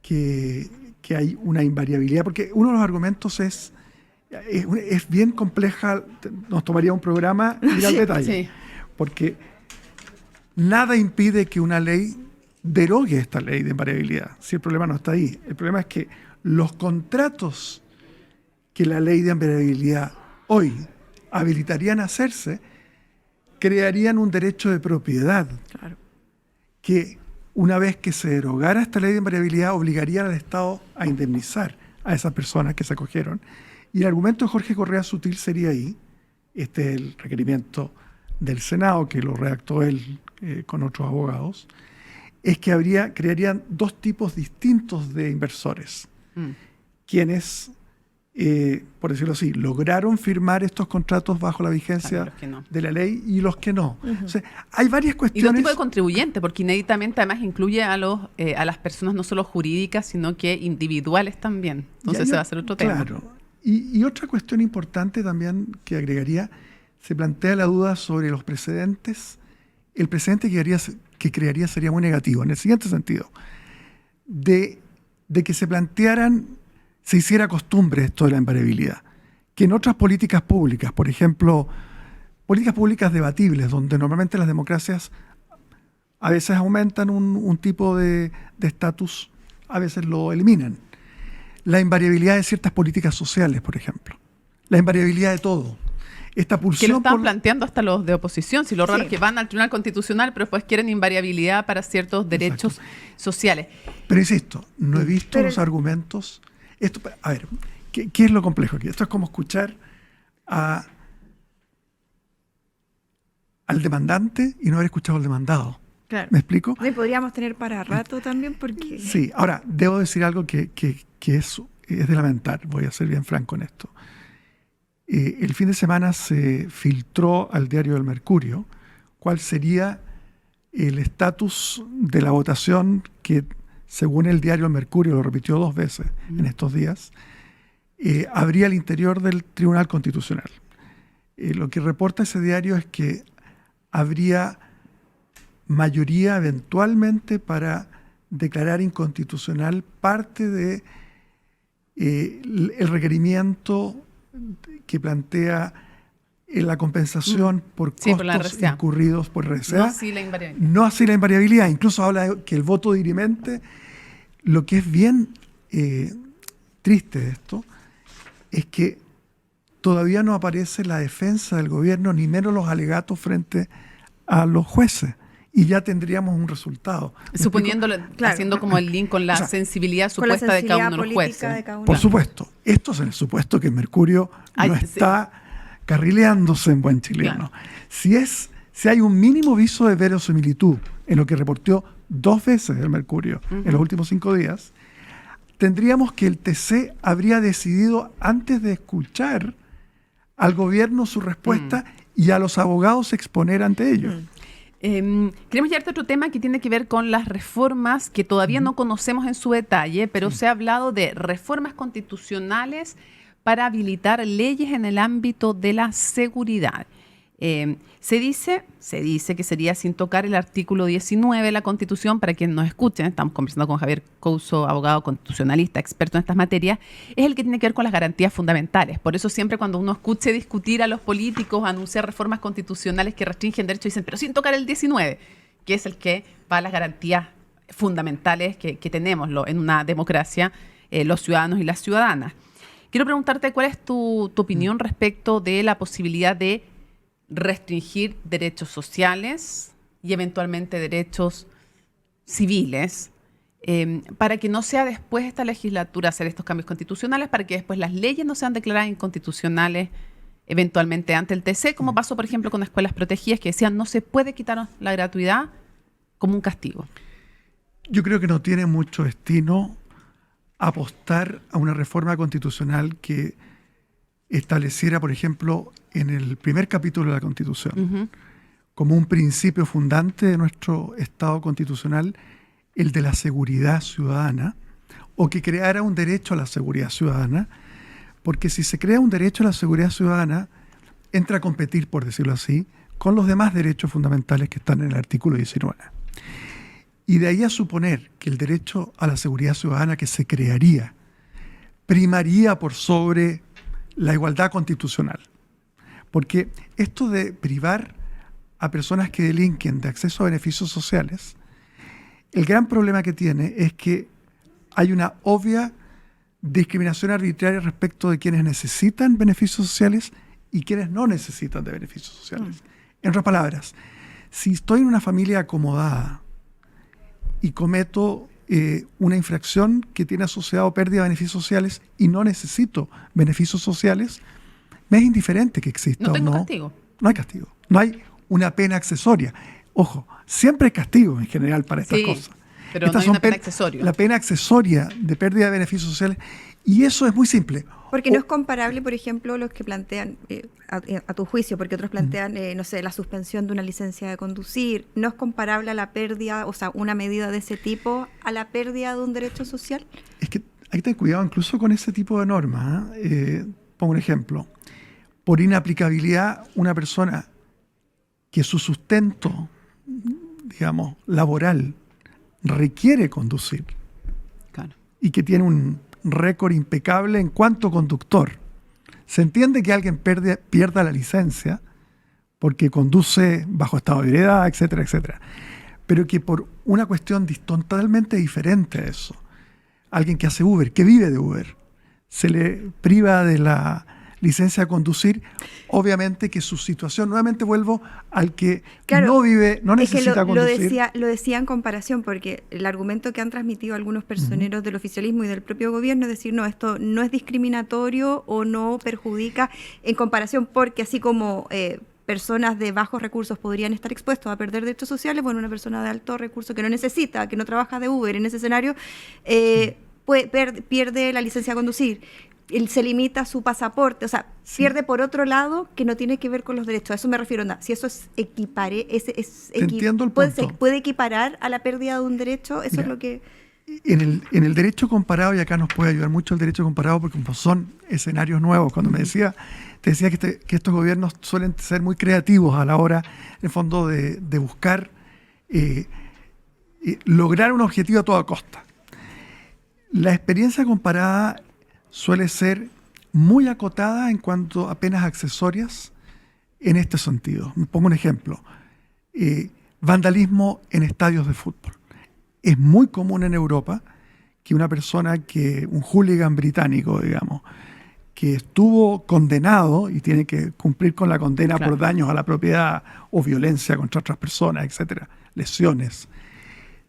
que hay una invariabilidad, porque uno de los argumentos es bien compleja, nos tomaría un programa ir al detalle, porque nada impide que una ley derogue esta ley de invariabilidad, si el problema no está ahí. El problema es que los contratos que la ley de invariabilidad hoy habilitarían a hacerse crearían un derecho de propiedad que, una vez que se derogara esta ley de invariabilidad, obligaría al Estado a indemnizar a esas personas que se acogieron. Y el argumento de Jorge Correa Sutil sería ahí, este es el requerimiento del Senado, que lo redactó él con otros abogados, es que crearían dos tipos distintos de inversores, quienes... por decirlo así, lograron firmar estos contratos bajo la vigencia de la ley y los que no. O sea, hay varias cuestiones. Y los tipos de contribuyentes, porque inéditamente además incluye a las personas no solo jurídicas, sino que individuales también. Entonces ese va a ser otro tema. Claro. Y otra cuestión importante también que agregaría, se plantea la duda sobre los precedentes. El precedente que crearía sería muy negativo, en el siguiente sentido, de que se hiciera costumbre esto de la invariabilidad, que en otras políticas públicas, por ejemplo, políticas públicas debatibles, donde normalmente las democracias a veces aumentan un tipo de estatus, a veces lo eliminan. La invariabilidad de ciertas políticas sociales, por ejemplo. La invariabilidad de todo. Esta pulsión que lo estaban planteando hasta los de oposición, si lo raro es que van al Tribunal Constitucional, pero después quieren invariabilidad para ciertos derechos sociales. Pero insisto, no he visto los argumentos... Esto, a ver, ¿qué es lo complejo aquí? Esto es como escuchar al demandante y no haber escuchado al demandado. Claro. ¿Me explico? Y podríamos tener para rato también porque... Sí, ahora, debo decir algo que es de lamentar, voy a ser bien franco en esto. El fin de semana se filtró al diario El Mercurio cuál sería el estatus de la votación que, según el diario El Mercurio, lo repitió 2 veces en estos días, habría al interior del Tribunal Constitucional. lo que reporta ese diario es que habría mayoría eventualmente para declarar inconstitucional parte de el requerimiento que plantea la compensación por costos incurridos por RCA. No así la invariabilidad. No así la invariabilidad. Incluso habla de que el voto dirimente, lo que es bien triste de esto, es que todavía no aparece la defensa del gobierno, ni menos los alegatos frente a los jueces. Y ya tendríamos un resultado. Suponiéndolo, claro, haciendo como el link con la sensibilidad supuesta de cada uno de los jueces. Por supuesto. Esto es en el supuesto que Mercurio no está carrileándose en buen chileno. Claro. Si hay un mínimo viso de verosimilitud en lo que reportó 2 veces el Mercurio en los últimos 5 días, tendríamos que el TC habría decidido antes de escuchar al gobierno su respuesta y a los abogados exponer ante ellos. Queremos llevarte a otro tema que tiene que ver con las reformas que todavía no conocemos en su detalle, pero se ha hablado de reformas constitucionales para habilitar leyes en el ámbito de la seguridad. Se dice que sería sin tocar el artículo 19 de la Constitución. Para quienes nos escuchen, estamos conversando con Javier Couso, abogado constitucionalista, experto en estas materias, es el que tiene que ver con las garantías fundamentales. Por eso siempre cuando uno escuche discutir a los políticos, anunciar reformas constitucionales que restringen derechos, dicen, pero sin tocar el 19, que es el que va a las garantías fundamentales que tenemos en una democracia, los ciudadanos y las ciudadanas. Quiero preguntarte cuál es tu opinión respecto de la posibilidad de restringir derechos sociales y eventualmente derechos civiles, para que no sea después esta legislatura hacer estos cambios constitucionales, para que después las leyes no sean declaradas inconstitucionales eventualmente ante el TC, como pasó, por ejemplo, con escuelas protegidas que decían no se puede quitar la gratuidad como un castigo. Yo creo que no tiene mucho destino apostar a una reforma constitucional que estableciera, por ejemplo, en el primer capítulo de la Constitución, como un principio fundante de nuestro Estado constitucional, el de la seguridad ciudadana, o que creara un derecho a la seguridad ciudadana, porque si se crea un derecho a la seguridad ciudadana, entra a competir, por decirlo así, con los demás derechos fundamentales que están en el artículo 19. Y de ahí a suponer que el derecho a la seguridad ciudadana que se crearía primaría por sobre la igualdad constitucional. Porque esto de privar a personas que delinquen de acceso a beneficios sociales, el gran problema que tiene es que hay una obvia discriminación arbitraria respecto de quienes necesitan beneficios sociales y quienes no necesitan de beneficios sociales. En otras palabras, si estoy en una familia acomodada y cometo una infracción que tiene asociado pérdida de beneficios sociales y no necesito beneficios sociales, me es indiferente que exista o no. Castigo. No hay castigo. No hay una pena accesoria. Ojo, siempre hay castigo en general para estas cosas. Pero estas no hay una pena accesoria. La pena accesoria de pérdida de beneficios sociales. Y eso es muy simple. Porque no es comparable, por ejemplo, los que plantean, a tu juicio, porque otros plantean, no sé, la suspensión de una licencia de conducir. ¿No es comparable a la pérdida, o sea, una medida de ese tipo, a la pérdida de un derecho social? Es que hay que tener cuidado incluso con ese tipo de normas. Pongo un ejemplo. Por inaplicabilidad, una persona que su sustento, digamos, laboral, requiere conducir, claro, y que tiene un récord impecable en cuanto conductor. Se entiende que alguien pierda la licencia porque conduce bajo estado de ebriedad, etcétera, etcétera. Pero que por una cuestión totalmente diferente a eso, alguien que hace Uber, que vive de Uber, se le priva de la licencia de conducir, obviamente que su situación, nuevamente vuelvo al que no vive, no necesita conducir. Lo decía en comparación, porque el argumento que han transmitido algunos personeros del oficialismo y del propio gobierno es decir, no, esto no es discriminatorio o no perjudica en comparación, porque así como personas de bajos recursos podrían estar expuestos a perder derechos sociales, bueno, una persona de alto recurso que no necesita, que no trabaja de Uber en ese escenario, pierde la licencia de conducir. Se limita su pasaporte, o sea, pierde por otro lado que no tiene que ver con los derechos. A eso me refiero. Si eso es entiendo el punto. ¿Puede equiparar a la pérdida de un derecho? Eso es lo que... en el derecho comparado, y acá nos puede ayudar mucho el derecho comparado porque como son escenarios nuevos, cuando te decía que estos gobiernos suelen ser muy creativos a la hora, en el fondo, de buscar lograr un objetivo a toda costa. La experiencia comparada suele ser muy acotada en cuanto a penas accesorias en este sentido. Me pongo un ejemplo. Vandalismo en estadios de fútbol. Es muy común en Europa que una persona, un hooligan británico, digamos, que estuvo condenado y tiene que cumplir con la condena por daños a la propiedad o violencia contra otras personas, etcétera, lesiones,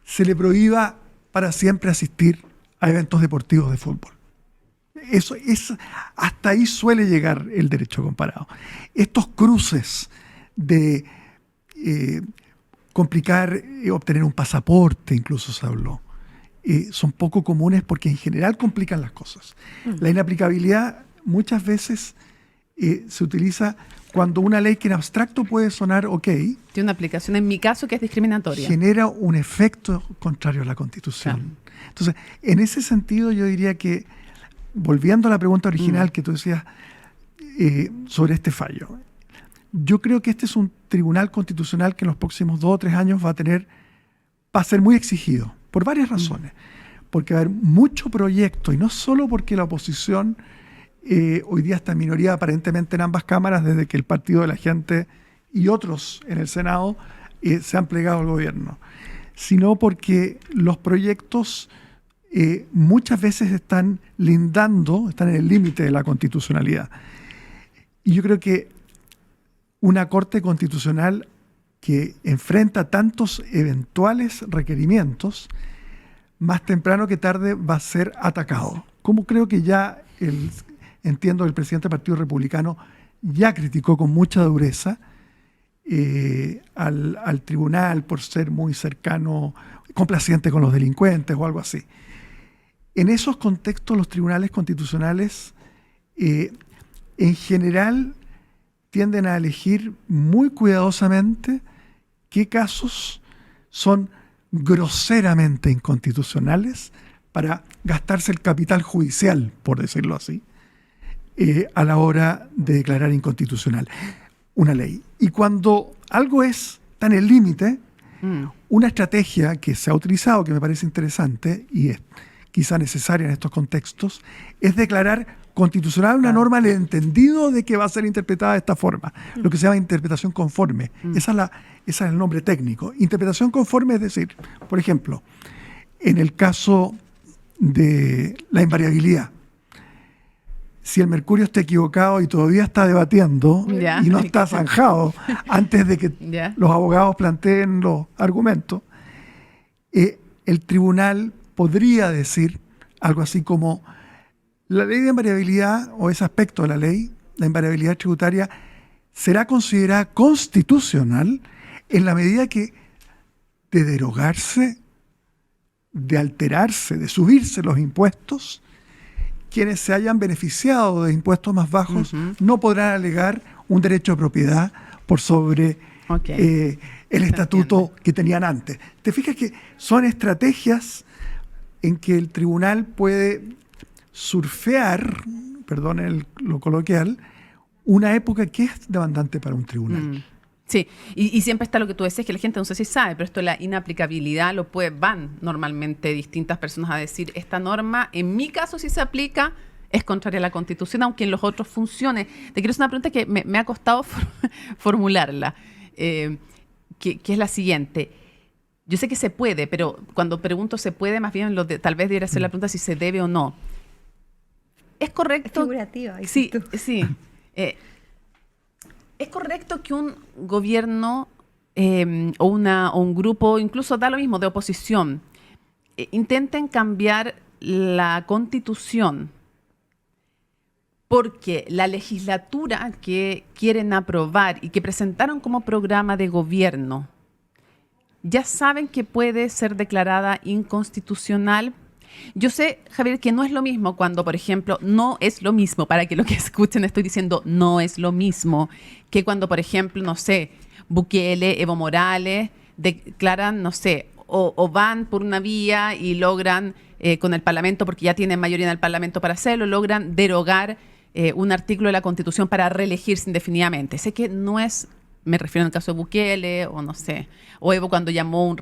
se le prohíba para siempre asistir a eventos deportivos de fútbol. Hasta ahí suele llegar el derecho comparado. Estos cruces de complicar obtener un pasaporte, incluso se habló, son poco comunes porque en general complican las cosas. La inaplicabilidad muchas veces se utiliza cuando una ley que en abstracto puede sonar ok, tiene una aplicación, en mi caso, que es discriminatoria. Genera un efecto contrario a la Constitución. Claro. Entonces, en ese sentido yo diría que, volviendo a la pregunta original que tú decías sobre este fallo, yo creo que este es un tribunal constitucional que en los próximos 2 o 3 años va a ser muy exigido, por varias razones. Porque va a haber mucho proyecto, y no solo porque la oposición hoy día está en minoría aparentemente en ambas cámaras, desde que el Partido de la Gente y otros en el Senado se han plegado al gobierno, sino porque los proyectos muchas veces están en el límite de la constitucionalidad. Y yo creo que una Corte Constitucional que enfrenta tantos eventuales requerimientos, más temprano que tarde va a ser atacado. Como creo que ya entiendo que el presidente del Partido Republicano ya criticó con mucha dureza al tribunal por ser muy cercano, complaciente con los delincuentes o algo así. En esos contextos los tribunales constitucionales en general tienden a elegir muy cuidadosamente qué casos son groseramente inconstitucionales para gastarse el capital judicial, por decirlo así, a la hora de declarar inconstitucional una ley. Y cuando algo está en el límite, una estrategia que se ha utilizado, que me parece interesante y es quizá necesaria en estos contextos, es declarar constitucional una norma en el entendido de que va a ser interpretada de esta forma, lo que se llama interpretación conforme. Ese es el nombre técnico. Interpretación conforme es decir, por ejemplo, en el caso de la invariabilidad, si el Mercurio está equivocado y todavía está debatiendo y no está zanjado antes de que los abogados planteen los argumentos, el tribunal podría decir algo así como: la ley de invariabilidad, o ese aspecto de la ley, la invariabilidad tributaria, será considerada constitucional en la medida que de derogarse, de alterarse, de subirse los impuestos, quienes se hayan beneficiado de impuestos más bajos no podrán alegar un derecho de propiedad por sobre el estatuto que tenían antes. ¿Te fijas que son estrategias en que el tribunal puede surfear, perdón lo coloquial, una época que es demandante para un tribunal? Sí, y siempre está lo que tú decías, que la gente no sé si sabe, pero esto de la inaplicabilidad van normalmente distintas personas a decir: esta norma, en mi caso, si se aplica, es contraria a la Constitución, aunque en los otros funcione. Te quiero hacer una pregunta que me ha costado formularla, que es la siguiente. Yo sé que se puede, pero cuando pregunto se puede, más bien tal vez debería hacer la pregunta si se debe o no. ¿Es correcto? Es figurativa. Sí. ¿Es correcto que un gobierno o un grupo, incluso da lo mismo, de oposición, intenten cambiar la Constitución porque la legislatura que quieren aprobar y que presentaron como programa de gobierno ya saben que puede ser declarada inconstitucional? Yo sé, Javier, que no es lo mismo cuando, por ejemplo, no es lo mismo, para que lo que escuchen estoy diciendo, no es lo mismo que cuando, por ejemplo, no sé, Bukele, Evo Morales declaran, no sé, o van por una vía y logran con el Parlamento, porque ya tienen mayoría en el Parlamento para hacerlo, logran derogar un artículo de la Constitución para reelegirse indefinidamente. Sé que no es, me refiero al caso de Bukele, o no sé, o Evo cuando llamó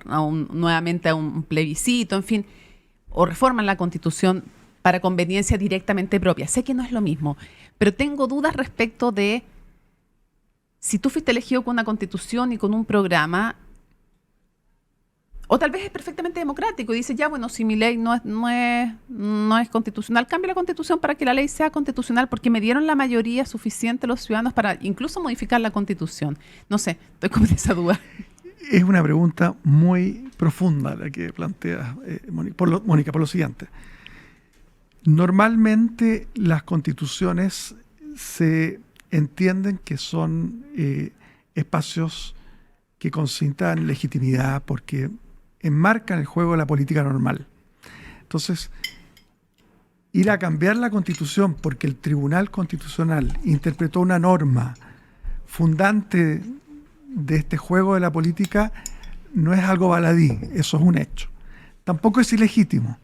nuevamente a un plebiscito, en fin, o reforman la Constitución para conveniencia directamente propia. Sé que no es lo mismo, pero tengo dudas respecto de si tú fuiste elegido con una Constitución y con un programa, o tal vez es perfectamente democrático y dice, ya, bueno, si mi ley no es constitucional, cambio la Constitución para que la ley sea constitucional, porque me dieron la mayoría suficiente los ciudadanos para incluso modificar la Constitución. No sé, estoy con esa duda. Es una pregunta muy profunda la que planteas, Mónica, por lo siguiente. Normalmente las constituciones se entienden que son espacios que consignan legitimidad porque enmarcan el juego de la política normal. Entonces, ir a cambiar la Constitución porque el Tribunal Constitucional interpretó una norma fundante de este juego de la política no es algo baladí, eso es un hecho. Tampoco es ilegítimo.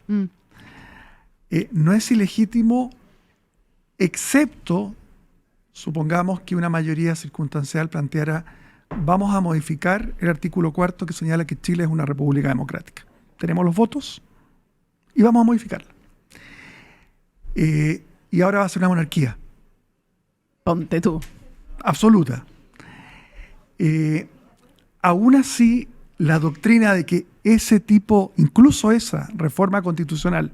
No es ilegítimo excepto, supongamos que una mayoría circunstancial planteara vamos a modificar el artículo 4 que señala que Chile es una república democrática. Tenemos los votos y vamos a modificarla. Y ahora va a ser una monarquía. Ponte tú. Absoluta. Aún así, la doctrina de que ese tipo, incluso esa reforma constitucional,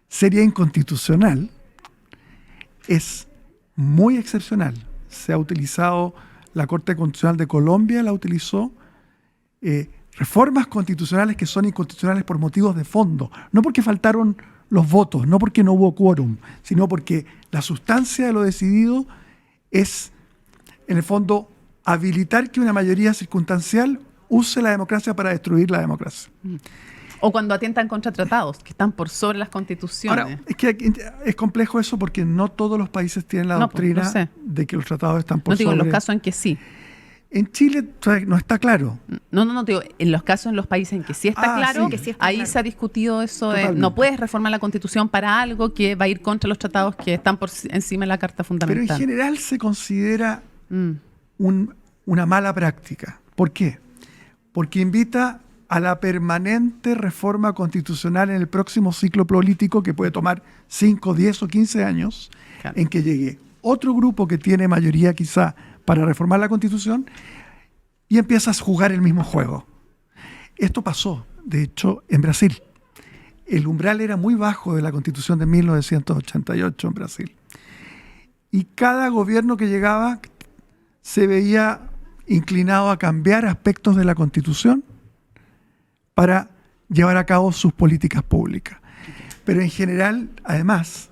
sería inconstitucional, es muy excepcional. Se ha utilizado, la Corte Constitucional de Colombia la utilizó, reformas constitucionales que son inconstitucionales por motivos de fondo, no porque faltaron los votos, no porque no hubo quórum, sino porque la sustancia de lo decidido es, en el fondo, habilitar que una mayoría circunstancial use la democracia para destruir la democracia. O cuando atentan contra tratados, que están por sobre las constituciones. Ahora, es que es complejo eso porque no todos los países tienen la doctrina de que los tratados están por sobre. No digo, en los casos en que sí. En Chile no está claro. No, digo, en los casos en los países en que sí está claro, sí. Que sí está ahí claro. se ha discutido eso de Totalmente. no puedes reformar la Constitución para algo que va a ir contra los tratados que están por encima de la Carta Pero Fundamental. en general se considera una mala práctica. ¿Por qué? Porque invita a la permanente reforma constitucional en el próximo ciclo político que puede tomar 5, 10 o 15 años, Claro. en que llegue otro grupo que tiene mayoría quizá para reformar la Constitución y empiezas a jugar el mismo juego. Esto pasó, de hecho, en Brasil. El umbral era muy bajo de la Constitución de 1988 en Brasil. Y cada gobierno que llegaba se veía inclinado a cambiar aspectos de la Constitución para llevar a cabo sus políticas públicas. Pero en general, además,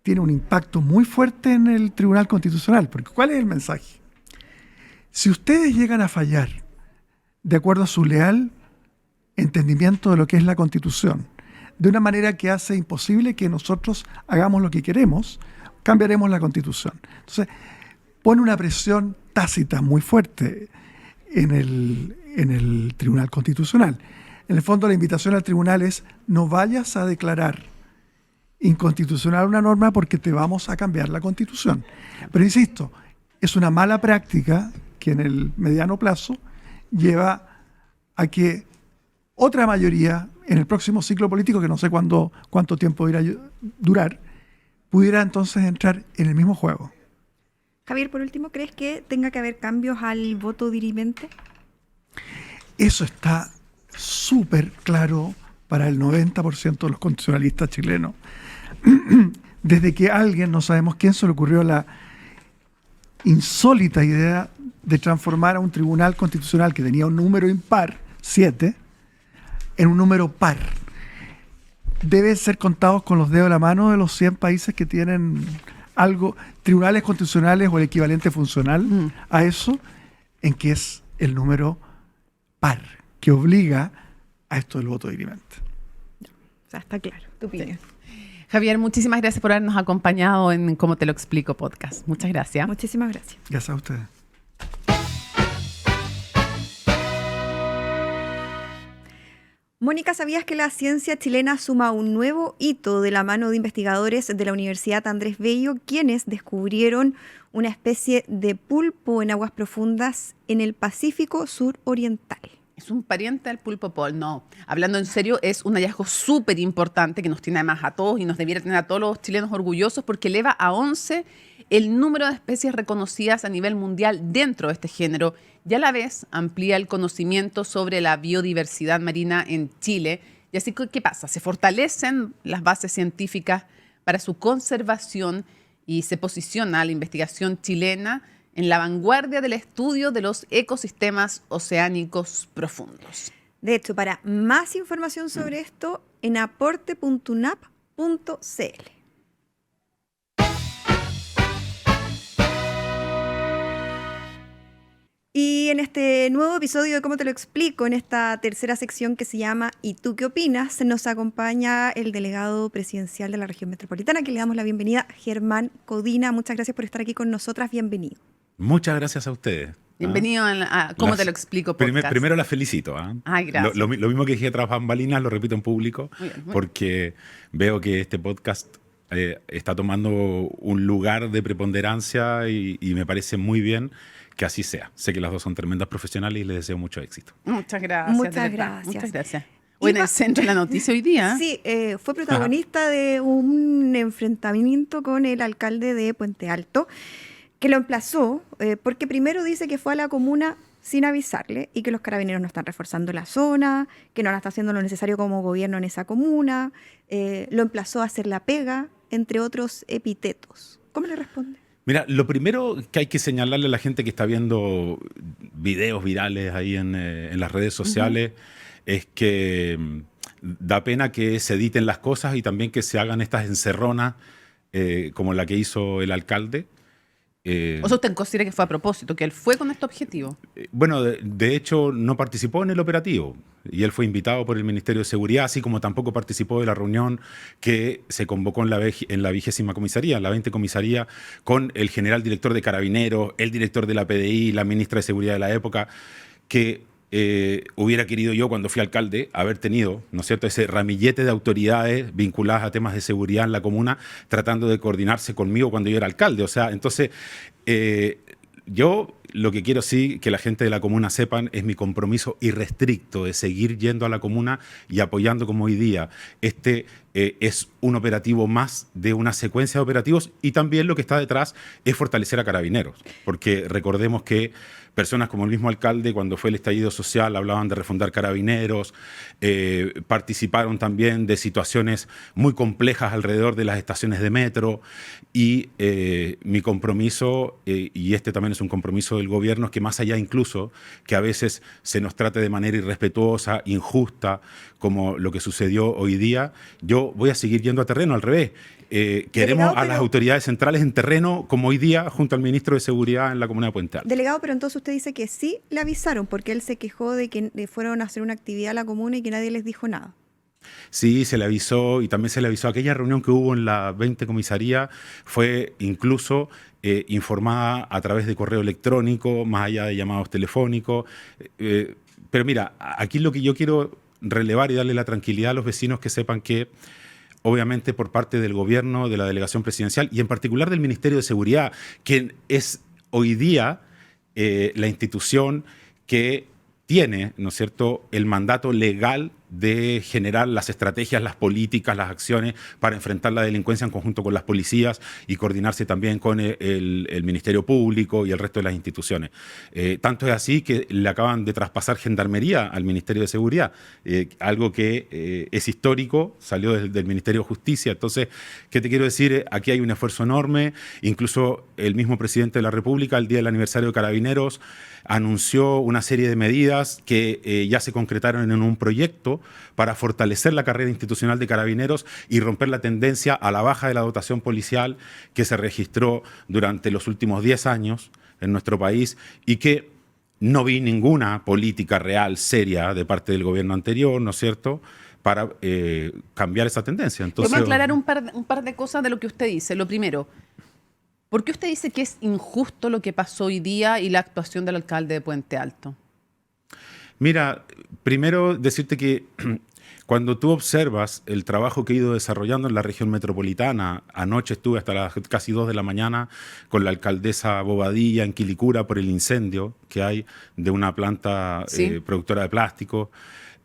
tiene un impacto muy fuerte en el Tribunal Constitucional. Porque ¿cuál es el mensaje? Si ustedes llegan a fallar de acuerdo a su leal entendimiento de lo que es la Constitución, de una manera que hace imposible que nosotros hagamos lo que queremos, cambiaremos la Constitución. Entonces, pone una presión tácita muy fuerte en el Tribunal Constitucional. En el fondo, la invitación al tribunal es no vayas a declarar inconstitucional una norma porque te vamos a cambiar la Constitución. Pero insisto, es una mala práctica que en el mediano plazo lleva a que otra mayoría en el próximo ciclo político, que no sé cuánto tiempo irá a durar, pudiera entonces entrar en el mismo juego. Javier, por último, ¿crees que tenga que haber cambios al voto dirimente? Eso está súper claro para el 90% de los constitucionalistas chilenos. Desde que alguien, no sabemos quién, se le ocurrió la insólita idea de transformar a un tribunal constitucional que tenía un número impar, 7, en un número par. Deben ser contados con los dedos de la mano de los 100 países que tienen tribunales constitucionales o el equivalente funcional a eso, en que es el número par, que obliga a esto del voto dirimente. O sea, está claro, tu opinión. Javier, muchísimas gracias por habernos acompañado en Cómo Te Lo Explico podcast. Muchas gracias. Muchísimas gracias. Gracias a ustedes. Mónica, ¿sabías que la ciencia chilena suma un nuevo hito de la mano de investigadores de la Universidad Andrés Bello, quienes descubrieron una especie de pulpo en aguas profundas en el Pacífico suroriental? Es un pariente del pulpo pol, no. Hablando en serio, es un hallazgo súper importante que nos tiene además a todos y nos debiera tener a todos los chilenos orgullosos porque eleva a 11 el número de especies reconocidas a nivel mundial dentro de este género y a la vez amplía el conocimiento sobre la biodiversidad marina en Chile. Y así que, ¿qué pasa? Se fortalecen las bases científicas para su conservación y se posiciona la investigación chilena en la vanguardia del estudio de los ecosistemas oceánicos profundos. De hecho, para más información sobre esto, en aporte.unap.cl. Y en este nuevo episodio de ¿Cómo te lo explico?, en esta tercera sección que se llama ¿Y tú qué opinas?, nos acompaña el delegado presidencial de la región metropolitana, que le damos la bienvenida, Germán Codina. Muchas gracias por estar aquí con nosotras. Bienvenido. Muchas gracias a ustedes. Bienvenido a ¿Cómo te lo explico? Podcast. Primero las felicito. Ay, gracias. Lo mismo que dije tras bambalinas, lo repito en público, Muy bien. porque veo que este podcast está tomando un lugar de preponderancia y me parece muy bien que así sea. Sé que las dos son tremendas profesionales y les deseo mucho éxito. Muchas gracias. Muchas de verdad. gracias. Muchas gracias. Hoy en el centro de la noticia hoy día. Sí, fue protagonista de un enfrentamiento con el alcalde de Puente Alto, que lo emplazó, porque primero dice que fue a la comuna sin avisarle y que los carabineros no están reforzando la zona, que no está haciendo lo necesario como gobierno en esa comuna, lo emplazó a hacer la pega, entre otros epítetos. ¿Cómo le responde? Mira, lo primero que hay que señalarle a la gente que está viendo videos virales ahí en las redes sociales es que da pena que se editen las cosas y también que se hagan estas encerronas como la que hizo el alcalde. ¿O sea, usted considera que fue a propósito, que él fue con este objetivo? Bueno, de hecho no participó en el operativo y él fue invitado por el Ministerio de Seguridad, así como tampoco participó de la reunión que se convocó en la 20ª comisaría, en la 20 comisaría, con el general director de Carabineros, el director de la PDI, la ministra de Seguridad de la época, que hubiera querido yo, cuando fui alcalde, haber tenido, ¿no es cierto?, ese ramillete de autoridades vinculadas a temas de seguridad en la comuna, tratando de coordinarse conmigo cuando yo era alcalde. O sea, entonces, yo lo que quiero sí que la gente de la comuna sepan es mi compromiso irrestricto de seguir yendo a la comuna y apoyando como hoy día. Este es un operativo más de una secuencia de operativos y también lo que está detrás es fortalecer a Carabineros, porque recordemos que personas como el mismo alcalde, cuando fue el estallido social, hablaban de refundar Carabineros, participaron también de situaciones muy complejas alrededor de las estaciones de metro y mi compromiso, y este también es un compromiso del gobierno, es que más allá incluso que a veces se nos trate de manera irrespetuosa, injusta, como lo que sucedió hoy día, yo voy a seguir yendo a terreno, al revés. Queremos Delegado, a las autoridades centrales en terreno, como hoy día, junto al ministro de Seguridad en la comuna de Puente Alto. Delegado, pero entonces usted dice que sí le avisaron, porque él se quejó de que fueron a hacer una actividad a la comuna y que nadie les dijo nada. Sí, se le avisó y también se le avisó. Aquella reunión que hubo en la 20 comisaría fue incluso informada a través de correo electrónico, más allá de llamados telefónicos. Pero mira, aquí lo que yo quiero relevar y darle la tranquilidad a los vecinos que sepan que obviamente por parte del gobierno, de la delegación presidencial y en particular del Ministerio de Seguridad, que es hoy día la institución que tiene, ¿no es cierto?, el mandato legal de generar las estrategias, las políticas, las acciones para enfrentar la delincuencia en conjunto con las policías y coordinarse también con el Ministerio Público y el resto de las instituciones. Tanto es así que le acaban de traspasar Gendarmería al Ministerio de Seguridad, algo que es histórico, salió del Ministerio de Justicia. Entonces, ¿qué te quiero decir? Aquí hay un esfuerzo enorme, incluso el mismo presidente de la República, el día del aniversario de Carabineros, anunció una serie de medidas que ya se concretaron en un proyecto para fortalecer la carrera institucional de Carabineros y romper la tendencia a la baja de la dotación policial que se registró durante los últimos 10 años en nuestro país y que no vi ninguna política real, seria, de parte del gobierno anterior, ¿no es cierto?, para cambiar esa tendencia. Entonces, vamos a aclarar un par de cosas de lo que usted dice. Lo primero, ¿por qué usted dice que es injusto lo que pasó hoy día y la actuación del alcalde de Puente Alto? Mira, primero decirte que Cuando tú observas el trabajo que he ido desarrollando en la región metropolitana, anoche estuve hasta las casi 2 de la mañana con la alcaldesa Bobadilla en Quilicura por el incendio que hay de una planta productora de plástico,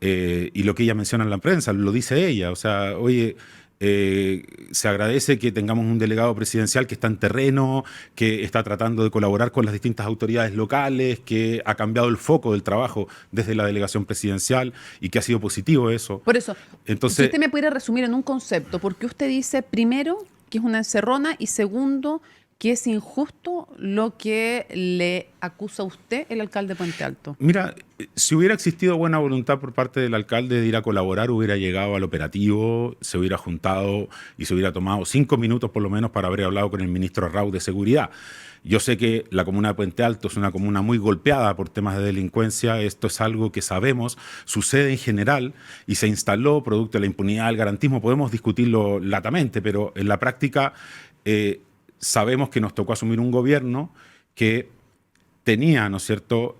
y lo que ella menciona en la prensa, lo dice ella, o sea, oye, se agradece que tengamos un delegado presidencial que está en terreno, que está tratando de colaborar con las distintas autoridades locales, que ha cambiado el foco del trabajo desde la delegación presidencial y que ha sido positivo eso. Por eso, entonces, si usted me pudiera resumir en un concepto, porque usted dice, primero, que es una encerrona, y segundo, que es injusto lo que le acusa a usted el alcalde de Puente Alto. Mira, si hubiera existido buena voluntad por parte del alcalde de ir a colaborar, hubiera llegado al operativo, se hubiera juntado y se hubiera tomado 5 minutos por lo menos para haber hablado con el ministro Arrau de Seguridad. Yo sé que la comuna de Puente Alto es una comuna muy golpeada por temas de delincuencia. Esto es algo que sabemos, sucede en general y se instaló producto de la impunidad, del garantismo. Podemos discutirlo latamente, pero en la práctica sabemos que nos tocó asumir un gobierno que tenía, ¿no es cierto?,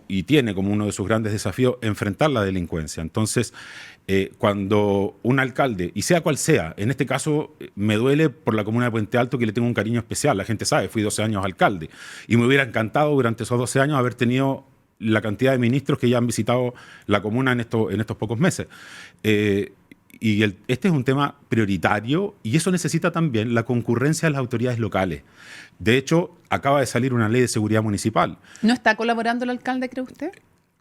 y tiene como uno de sus grandes desafíos enfrentar la delincuencia. Entonces, cuando un alcalde, y sea cual sea, en este caso me duele por la comuna de Puente Alto, que le tengo un cariño especial, la gente sabe, fui 12 años alcalde, y me hubiera encantado durante esos 12 años haber tenido la cantidad de ministros que ya han visitado la comuna en estos pocos meses. Este es un tema prioritario y eso necesita también la concurrencia de las autoridades locales. De hecho, acaba de salir una ley de seguridad municipal. ¿No está colaborando el alcalde, cree usted?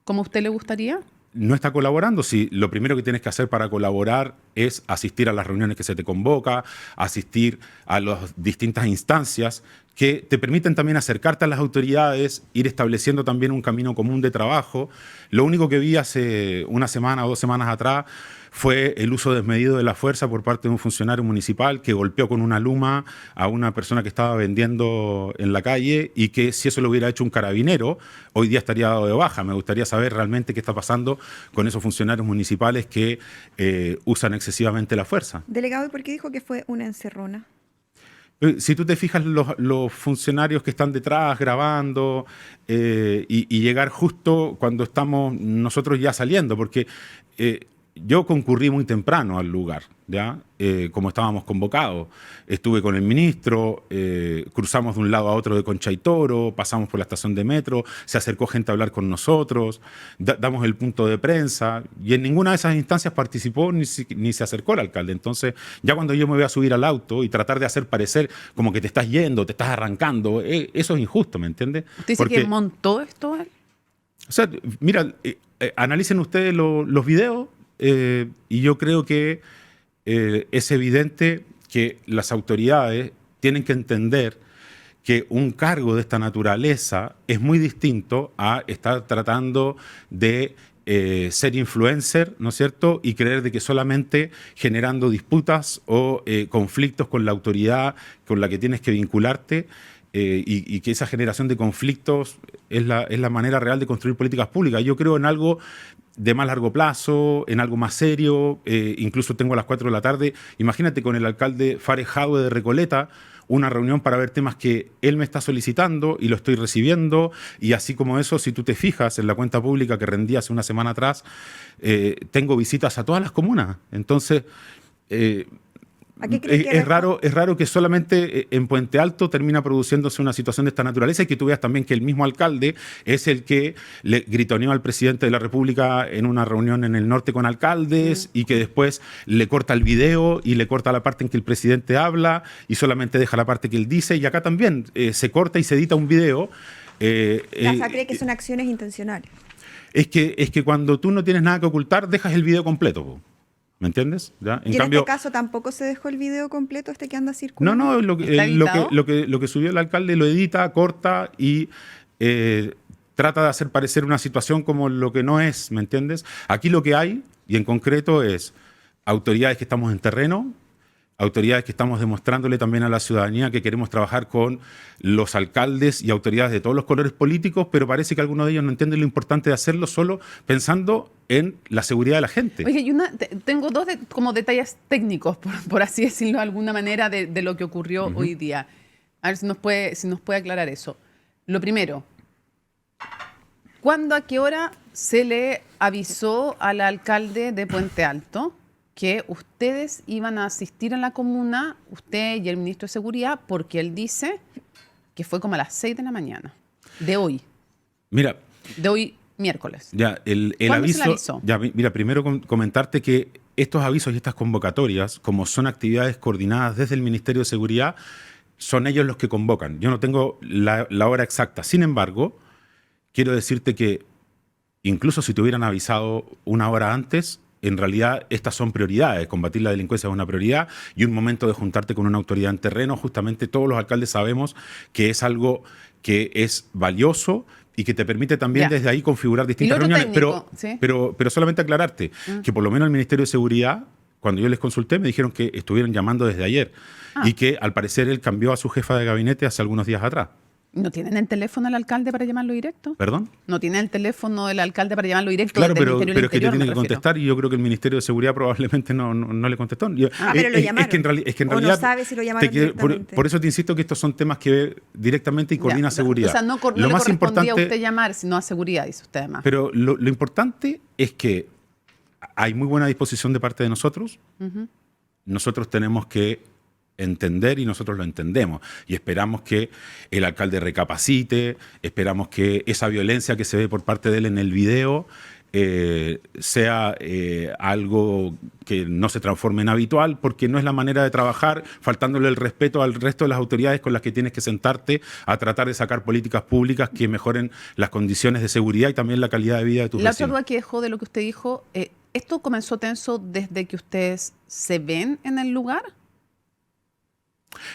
¿Como a usted le gustaría? No está colaborando. Sí, lo primero que tienes que hacer para colaborar es asistir a las reuniones que se te convoca, asistir a las distintas instancias que te permiten también acercarte a las autoridades, ir estableciendo también un camino común de trabajo. Lo único que vi hace una semana o 2 semanas atrás fue el uso desmedido de la fuerza por parte de un funcionario municipal que golpeó con una luma a una persona que estaba vendiendo en la calle y que si eso lo hubiera hecho un carabinero, hoy día estaría dado de baja. Me gustaría saber realmente qué está pasando con esos funcionarios municipales que usan excesivamente la fuerza. Delegado, ¿y por qué dijo que fue una encerrona? Si tú te fijas, los funcionarios que están detrás grabando y llegar justo cuando estamos nosotros ya saliendo, porque yo concurrí muy temprano al lugar, ¿ya? Como estábamos convocados. Estuve con el ministro, cruzamos de un lado a otro de Concha y Toro, pasamos por la estación de metro, se acercó gente a hablar con nosotros, damos el punto de prensa y en ninguna de esas instancias participó ni se acercó el alcalde. Entonces, ya cuando yo me voy a subir al auto y tratar de hacer parecer como que te estás yendo, te estás arrancando, eso es injusto, ¿me entiende? ¿Usted dice que montó esto él? O sea, mira, analicen ustedes los videos. Y yo creo que es evidente que las autoridades tienen que entender que un cargo de esta naturaleza es muy distinto a estar tratando de ser influencer, ¿no es cierto? Y creer de que solamente generando disputas o conflictos con la autoridad con la que tienes que vincularte, y que esa generación de conflictos es la manera real de construir políticas públicas. Yo creo en algo de más largo plazo, en algo más serio. Incluso tengo a las 4 de la tarde, imagínate, con el alcalde Fares Jadue de Recoleta, una reunión para ver temas que él me está solicitando y lo estoy recibiendo, y así como eso, si tú te fijas en la cuenta pública que rendí hace una semana atrás, tengo visitas a todas las comunas. Entonces, es raro que solamente en Puente Alto termina produciéndose una situación de esta naturaleza, y que tú veas también que el mismo alcalde es el que le gritoneó al presidente de la República en una reunión en el norte con alcaldes, y que después le corta el video y le corta la parte en que el presidente habla y solamente deja la parte que él dice, y acá también se corta y se edita un video. Laza cree que son acciones intencionales. Es que cuando tú no tienes nada que ocultar, dejas el video completo, ¿me entiendes? ¿Ya? En cambio, este caso tampoco se dejó el video completo que anda circulando. No, lo que subió el alcalde lo edita, corta y trata de hacer parecer una situación como lo que no es, ¿me entiendes? Aquí lo que hay, y en concreto, es autoridades que estamos en terreno, autoridades que estamos demostrándole también a la ciudadanía que queremos trabajar con los alcaldes y autoridades de todos los colores políticos, pero parece que algunos de ellos no entienden lo importante de hacerlo solo pensando en la seguridad de la gente. Oye, tengo dos como detalles técnicos, por así decirlo de alguna manera, de lo que ocurrió hoy día. A ver si nos puede aclarar eso. Lo primero, ¿cuándo, a qué hora se le avisó al alcalde de Puente Alto que ustedes iban a asistir a la comuna, usted y el ministro de Seguridad, porque él dice que fue como a las 6 de la mañana de hoy. Mira, De hoy, miércoles. ya el ¿Cuándo aviso. se le avisó? Ya, mira, primero comentarte que estos avisos y estas convocatorias, como son actividades coordinadas desde el Ministerio de Seguridad, son ellos los que convocan. Yo no tengo la hora exacta. Sin embargo, quiero decirte que incluso si te hubieran avisado una hora antes, en realidad estas son prioridades. Combatir la delincuencia es una prioridad y un momento de juntarte con una autoridad en terreno, justamente todos los alcaldes sabemos que es algo que es valioso y que te permite también desde ahí configurar distintas reuniones. Técnico, ¿sí? Pero solamente aclararte que por lo menos el Ministerio de Seguridad, cuando yo les consulté, me dijeron que estuvieron llamando desde ayer y que al parecer él cambió a su jefa de gabinete hace algunos días atrás. ¿No tienen el teléfono del alcalde para llamarlo directo? ¿Perdón? ¿No tienen el teléfono del alcalde para llamarlo directo? Claro, desde el pero Ministerio del es que te Interior, tiene me que refiero? contestar y yo creo que el Ministerio de Seguridad probablemente no le contestó. pero lo llamaron. Es que en O no realidad sabe si lo llamaron directamente. por eso te insisto que estos son temas que ve directamente y coordina Ya, seguridad. O sea, no le correspondía a usted llamar, sino a seguridad, dice usted además. Pero lo importante es que hay muy buena disposición de parte de nosotros. Nosotros tenemos que entender y nosotros lo entendemos. Y esperamos que el alcalde recapacite, esperamos que esa violencia que se ve por parte de él en el video sea algo que no se transforme en habitual, porque no es la manera de trabajar, faltándole el respeto al resto de las autoridades con las que tienes que sentarte a tratar de sacar políticas públicas que mejoren las condiciones de seguridad y también la calidad de vida de tus La otra vecinos. duda que dejó de lo que usted dijo, ¿esto comenzó tenso desde que ustedes se ven en el lugar?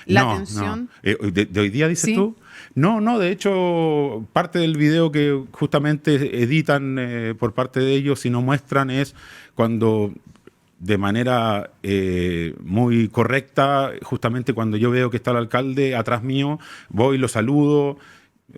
¿La tensión? No. ¿De hoy día dices Sí. tú? No, de hecho, parte del video que justamente editan por parte de ellos y no muestran es cuando de manera muy correcta, justamente cuando yo veo que está el alcalde atrás mío, voy, lo saludo.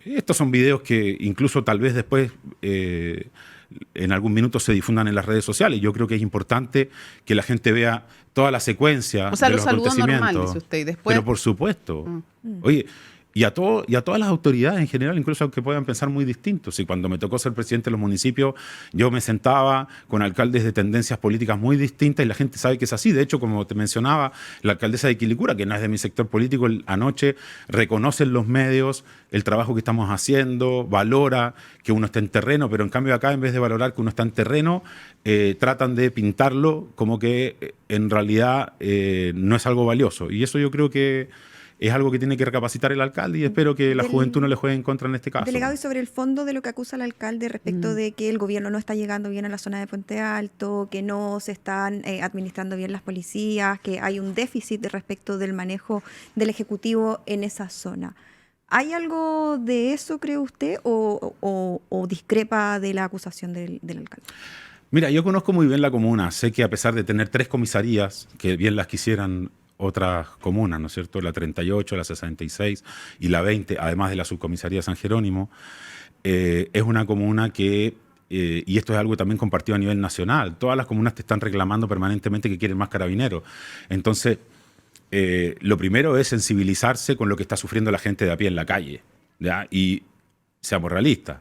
Estos son videos que incluso tal vez después en algún minuto se difundan en las redes sociales. Yo creo que es importante que la gente vea toda la secuencia O sea, de lo los saludó acontecimientos. normal, dice usted, y después... Pero por supuesto. Oye, y a todas las autoridades en general, incluso aunque puedan pensar muy distintos. Y cuando me tocó ser presidente de los municipios, yo me sentaba con alcaldes de tendencias políticas muy distintas y la gente sabe que es así. De hecho, como te mencionaba, la alcaldesa de Quilicura, que no es de mi sector político, anoche reconoce en los medios el trabajo que estamos haciendo, valora que uno está en terreno, pero en cambio acá, en vez de valorar que uno está en terreno, tratan de pintarlo como que en realidad no es algo valioso. Y eso yo creo que es algo que tiene que recapacitar el alcalde y espero que la juventud no le juegue en contra en este caso. Delegado, y sobre el fondo de lo que acusa el alcalde respecto de que el gobierno no está llegando bien a la zona de Puente Alto, que no se están administrando bien las policías, que hay un déficit respecto del manejo del Ejecutivo en esa zona. ¿Hay algo de eso, cree usted, o discrepa de la acusación del alcalde? Mira, yo conozco muy bien la comuna. Sé que a pesar de tener 3 comisarías, que bien las quisieran otras comunas, ¿no es cierto? La 38, la 66 y la 20, además de la subcomisaría San Jerónimo, es una comuna que, y esto es algo también compartido a nivel nacional, todas las comunas te están reclamando permanentemente que quieren más carabineros. Entonces, lo primero es sensibilizarse con lo que está sufriendo la gente de a pie en la calle, ¿ya? Y seamos realistas,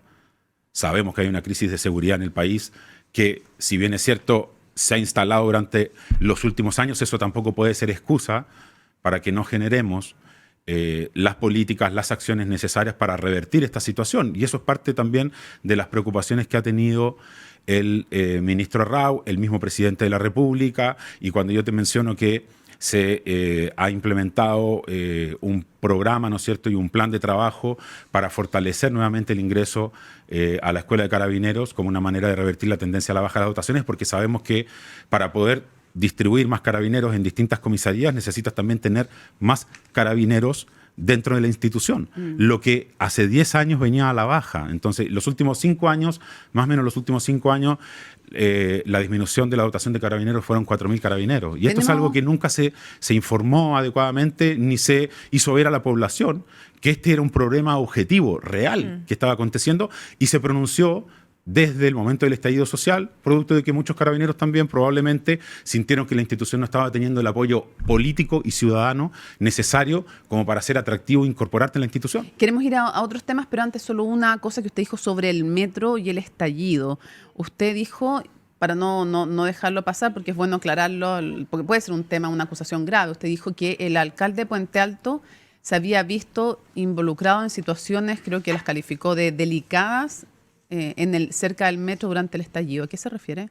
sabemos que hay una crisis de seguridad en el país que, si bien es cierto, se ha instalado durante los últimos años, eso tampoco puede ser excusa para que no generemos las políticas, las acciones necesarias para revertir esta situación. Y eso es parte también de las preocupaciones que ha tenido el ministro Rau, el mismo presidente de la República, y cuando yo te menciono que se ha implementado un programa, ¿no es cierto?, y un plan de trabajo para fortalecer nuevamente el ingreso a la Escuela de Carabineros como una manera de revertir la tendencia a la baja de las dotaciones, porque sabemos que para poder distribuir más carabineros en distintas comisarías necesitas también tener más carabineros dentro de la institución, lo que hace 10 años venía a la baja. Entonces, los últimos 5 años, más o menos los últimos 5 años, la disminución de la dotación de carabineros fueron 4.000 carabineros. Y esto es algo que nunca se informó adecuadamente ni se hizo ver a la población que este era un problema objetivo, real, que estaba aconteciendo, y se pronunció desde el momento del estallido social, producto de que muchos carabineros también probablemente sintieron que la institución no estaba teniendo el apoyo político y ciudadano necesario como para ser atractivo e incorporarte en la institución. Queremos ir a otros temas, pero antes solo una cosa que usted dijo sobre el metro y el estallido. Usted dijo, para no dejarlo pasar, porque es bueno aclararlo, porque puede ser un tema, una acusación grave, usted dijo que el alcalde de Puente Alto se había visto involucrado en situaciones, creo que las calificó de delicadas, cerca del metro durante el estallido. ¿A qué se refiere?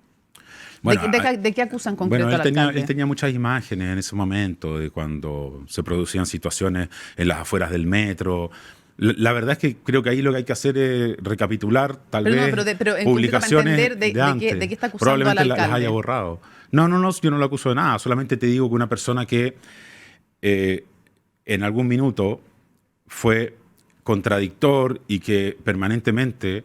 Bueno, ¿De qué acusan concreto al alcalde? Él tenía muchas imágenes en ese momento de cuando se producían situaciones en las afueras del metro. La verdad es que creo que ahí lo que hay que hacer es recapitular tal vez pero en publicaciones concreto para entender de qué está acusando al probablemente alcalde. las haya borrado. No, yo no lo acuso de nada. Solamente te digo que una persona que en algún minuto fue contradictor y que permanentemente...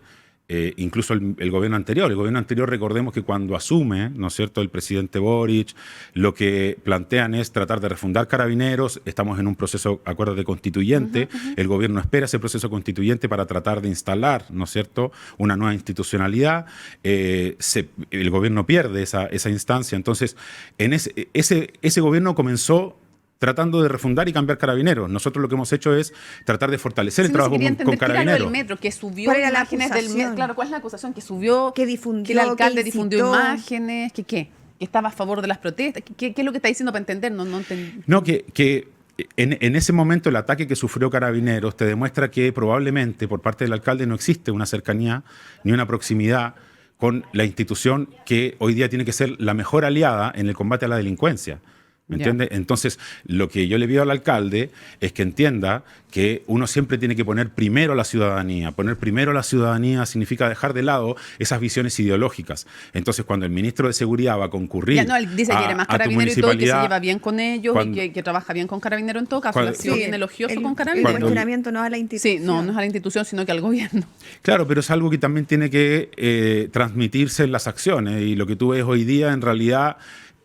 incluso el gobierno anterior, recordemos que cuando asume, ¿no es cierto?, el presidente Boric, lo que plantean es tratar de refundar Carabineros, estamos en un proceso, acuérdate, constituyente, el gobierno espera ese proceso constituyente para tratar de instalar, ¿no es cierto?, una nueva institucionalidad, el gobierno pierde esa instancia, entonces en ese gobierno comenzó tratando de refundar y cambiar Carabineros. Nosotros lo que hemos hecho es tratar de fortalecer el trabajo con Carabineros. Del metro, que subió ¿Cuál era la imágenes del acusación? metro. Claro, ¿cuál es la acusación? Que subió, Que difundió, que el alcalde que incitó. difundió imágenes, que estaba a favor de las protestas. ¿Qué es lo que está diciendo para entender? No entendí. No, que en ese momento el ataque que sufrió Carabineros te demuestra que probablemente por parte del alcalde no existe una cercanía ni una proximidad con la institución que hoy día tiene que ser la mejor aliada en el combate a la delincuencia. ¿Me entiendes? Entonces, lo que yo le pido al alcalde es que entienda que uno siempre tiene que poner primero a la ciudadanía. Poner primero a la ciudadanía significa dejar de lado esas visiones ideológicas. Entonces, cuando el ministro de Seguridad va a concurrir él dice que quiere más carabinero y todo, y que se lleva bien con ellos, y que trabaja bien con carabinero en todo caso. Ha sido bien elogioso con carabinero. El cuestionamiento no a la institución. Sí, no es a la institución, sino que al gobierno. Claro, pero es algo que también tiene que transmitirse en las acciones. Y lo que tú ves hoy día, en realidad...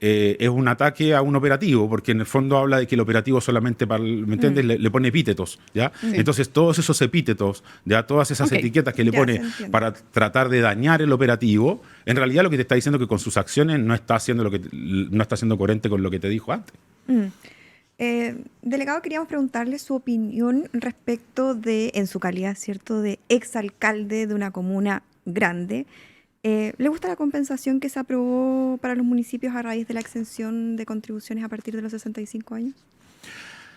es un ataque a un operativo, porque en el fondo habla de que el operativo solamente, ¿me entiendes? Le pone epítetos, ¿ya? Sí. Entonces todos esos epítetos, ¿ya? Todas esas etiquetas que le pone para tratar de dañar el operativo, en realidad lo que te está diciendo es que con sus acciones no está siendo coherente con lo que te dijo antes. Delegado, queríamos preguntarle su opinión respecto de, en su calidad, ¿cierto?, de exalcalde de una comuna grande. ¿Le gusta la compensación que se aprobó para los municipios a raíz de la exención de contribuciones a partir de los 65 años?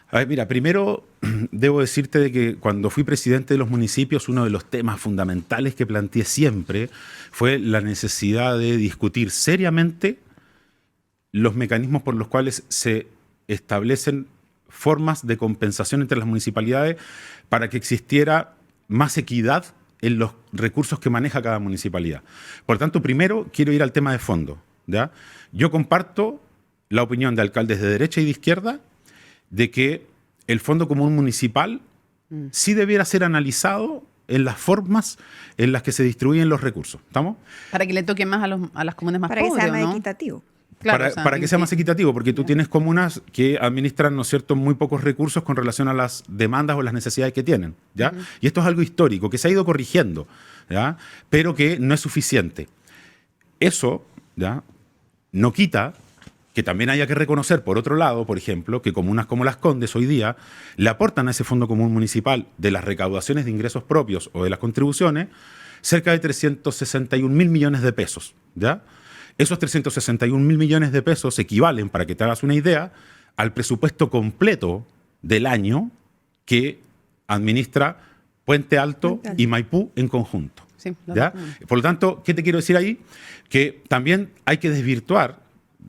A ver, mira, primero debo decirte de que cuando fui presidente de los municipios, uno de los temas fundamentales que planteé siempre fue la necesidad de discutir seriamente los mecanismos por los cuales se establecen formas de compensación entre las municipalidades para que existiera más equidad en los recursos que maneja cada municipalidad. Por tanto, primero quiero ir al tema de fondo, ¿ya? Yo comparto la opinión de alcaldes de derecha y de izquierda de que el Fondo Común Municipal sí debiera ser analizado en las formas en las que se distribuyen los recursos. ¿Estamos? Para que le toque más a las comunas más pobres, para que sea más ¿no? equitativo. Claro, para que sea más equitativo, porque tú tienes comunas que administran, ¿no es cierto?, muy pocos recursos con relación a las demandas o las necesidades que tienen, ¿ya? Y esto es algo histórico, que se ha ido corrigiendo, ¿ya? Pero que no es suficiente. Eso, ¿ya?, no quita que también haya que reconocer, por otro lado, por ejemplo, que comunas como Las Condes hoy día le aportan a ese Fondo Común Municipal de las recaudaciones de ingresos propios o de las contribuciones cerca de 361.000 millones de pesos, ¿ya? Esos 361.000 millones de pesos equivalen, para que te hagas una idea, al presupuesto completo del año que administra Puente Alto y Maipú en conjunto. Sí, ¿ya? Por lo tanto, ¿qué te quiero decir ahí? Que también hay que desvirtuar,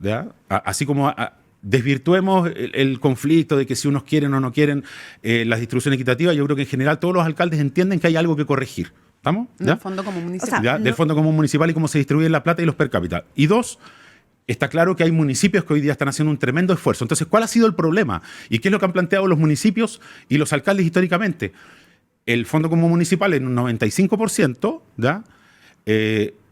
¿ya? Así como desvirtuemos el conflicto de que si unos quieren o no quieren la distribución equitativa, yo creo que en general todos los alcaldes entienden que hay algo que corregir. ¿Estamos? ¿Ya? Del Fondo Común Municipal. O sea, Del Fondo Común Municipal y cómo se distribuye la plata y los per cápita. Y dos, está claro que hay municipios que hoy día están haciendo un tremendo esfuerzo. Entonces, ¿cuál ha sido el problema? ¿Y qué es lo que han planteado los municipios y los alcaldes históricamente? El Fondo Común Municipal en un 95%, ¿ya?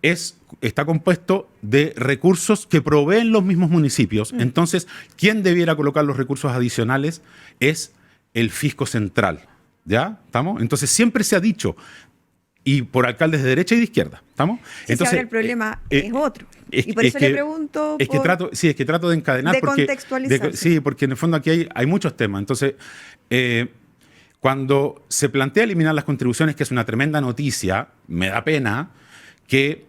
Está compuesto de recursos que proveen los mismos municipios. Entonces, quien debiera colocar los recursos adicionales es el fisco central. ¿Ya? ¿Estamos? Entonces, siempre se ha dicho, y por alcaldes de derecha y de izquierda. ¿Estamos? Sí, ahora el problema es otro. Y por eso le pregunto... Es que trato de encadenar. De contextualizar. Sí, porque en el fondo aquí hay muchos temas. Entonces, cuando se plantea eliminar las contribuciones, que es una tremenda noticia, me da pena que...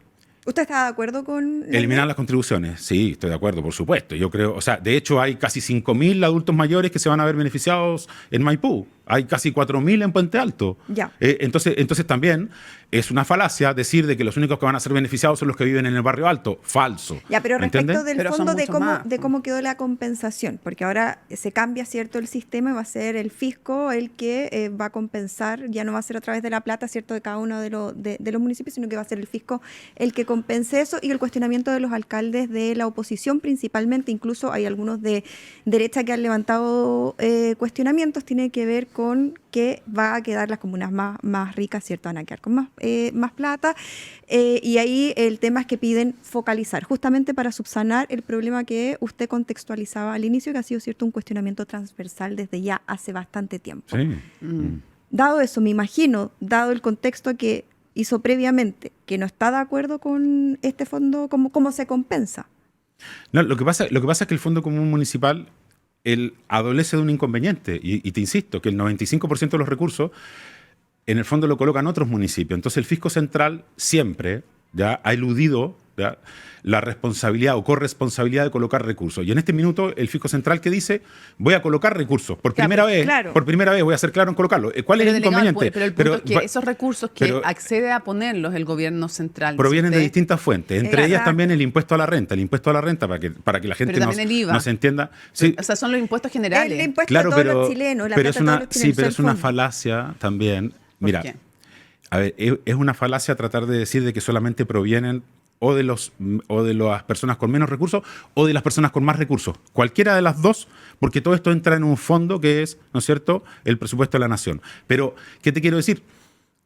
¿Usted está de acuerdo con eliminar las contribuciones? Sí, estoy de acuerdo, por supuesto. Yo creo, o sea, de hecho hay casi 5.000 adultos mayores que se van a ver beneficiados en Maipú. Hay casi 4.000 en Puente Alto. Ya. Entonces también es una falacia decir de que los únicos que van a ser beneficiados son los que viven en el barrio alto. Falso. Ya, pero respecto ¿entienden? del fondo de cómo quedó la compensación, porque ahora se cambia, ¿cierto?, el sistema y va a ser el fisco el que va a compensar, ya no va a ser a través de la plata, ¿cierto?, de cada uno de los municipios, sino que va a ser el fisco el que compense eso, y el cuestionamiento de los alcaldes de la oposición principalmente, incluso hay algunos de derecha que han levantado cuestionamientos, tiene que ver con que va a quedar las comunas más ricas, ¿cierto?, van a quedar con más plata, y ahí el tema es que piden focalizar, justamente para subsanar el problema que usted contextualizaba al inicio, que ha sido, ¿cierto?, un cuestionamiento transversal desde ya hace bastante tiempo. Sí. Dado eso, me imagino, dado el contexto que hizo previamente, que no está de acuerdo con este fondo, ¿cómo se compensa? No, lo que pasa es que el Fondo Común Municipal adolece de un inconveniente, y te insisto, que el 95% de los recursos en el fondo lo colocan otros municipios. Entonces el fisco central siempre ya ha eludido la responsabilidad o corresponsabilidad de colocar recursos. Y en este minuto el fisco central que dice, voy a colocar recursos. Por primera vez voy a ser claro en colocarlo. ¿Cuál es el inconveniente? Pero el punto es que esos recursos que accede a ponerlos el gobierno central provienen de distintas fuentes, entre ellas también el impuesto a la renta. El impuesto a la renta, para que la gente no se entienda. Sí. O sea, son los impuestos generales. El impuesto a todos los chilenos. Pero es una falacia también. Mira, a ver, es una falacia tratar de decir de que solamente provienen o de las personas con menos recursos o de las personas con más recursos. Cualquiera de las dos, porque todo esto entra en un fondo que es, ¿no es cierto?, el presupuesto de la nación. Pero, ¿qué te quiero decir?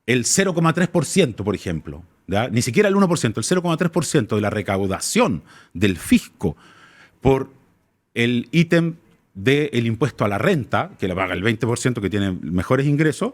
El 0,3%, por ejemplo, ¿ya? Ni siquiera el 1%, el 0,3% de la recaudación del fisco por el ítem del impuesto a la renta, que la paga el 20% que tiene mejores ingresos,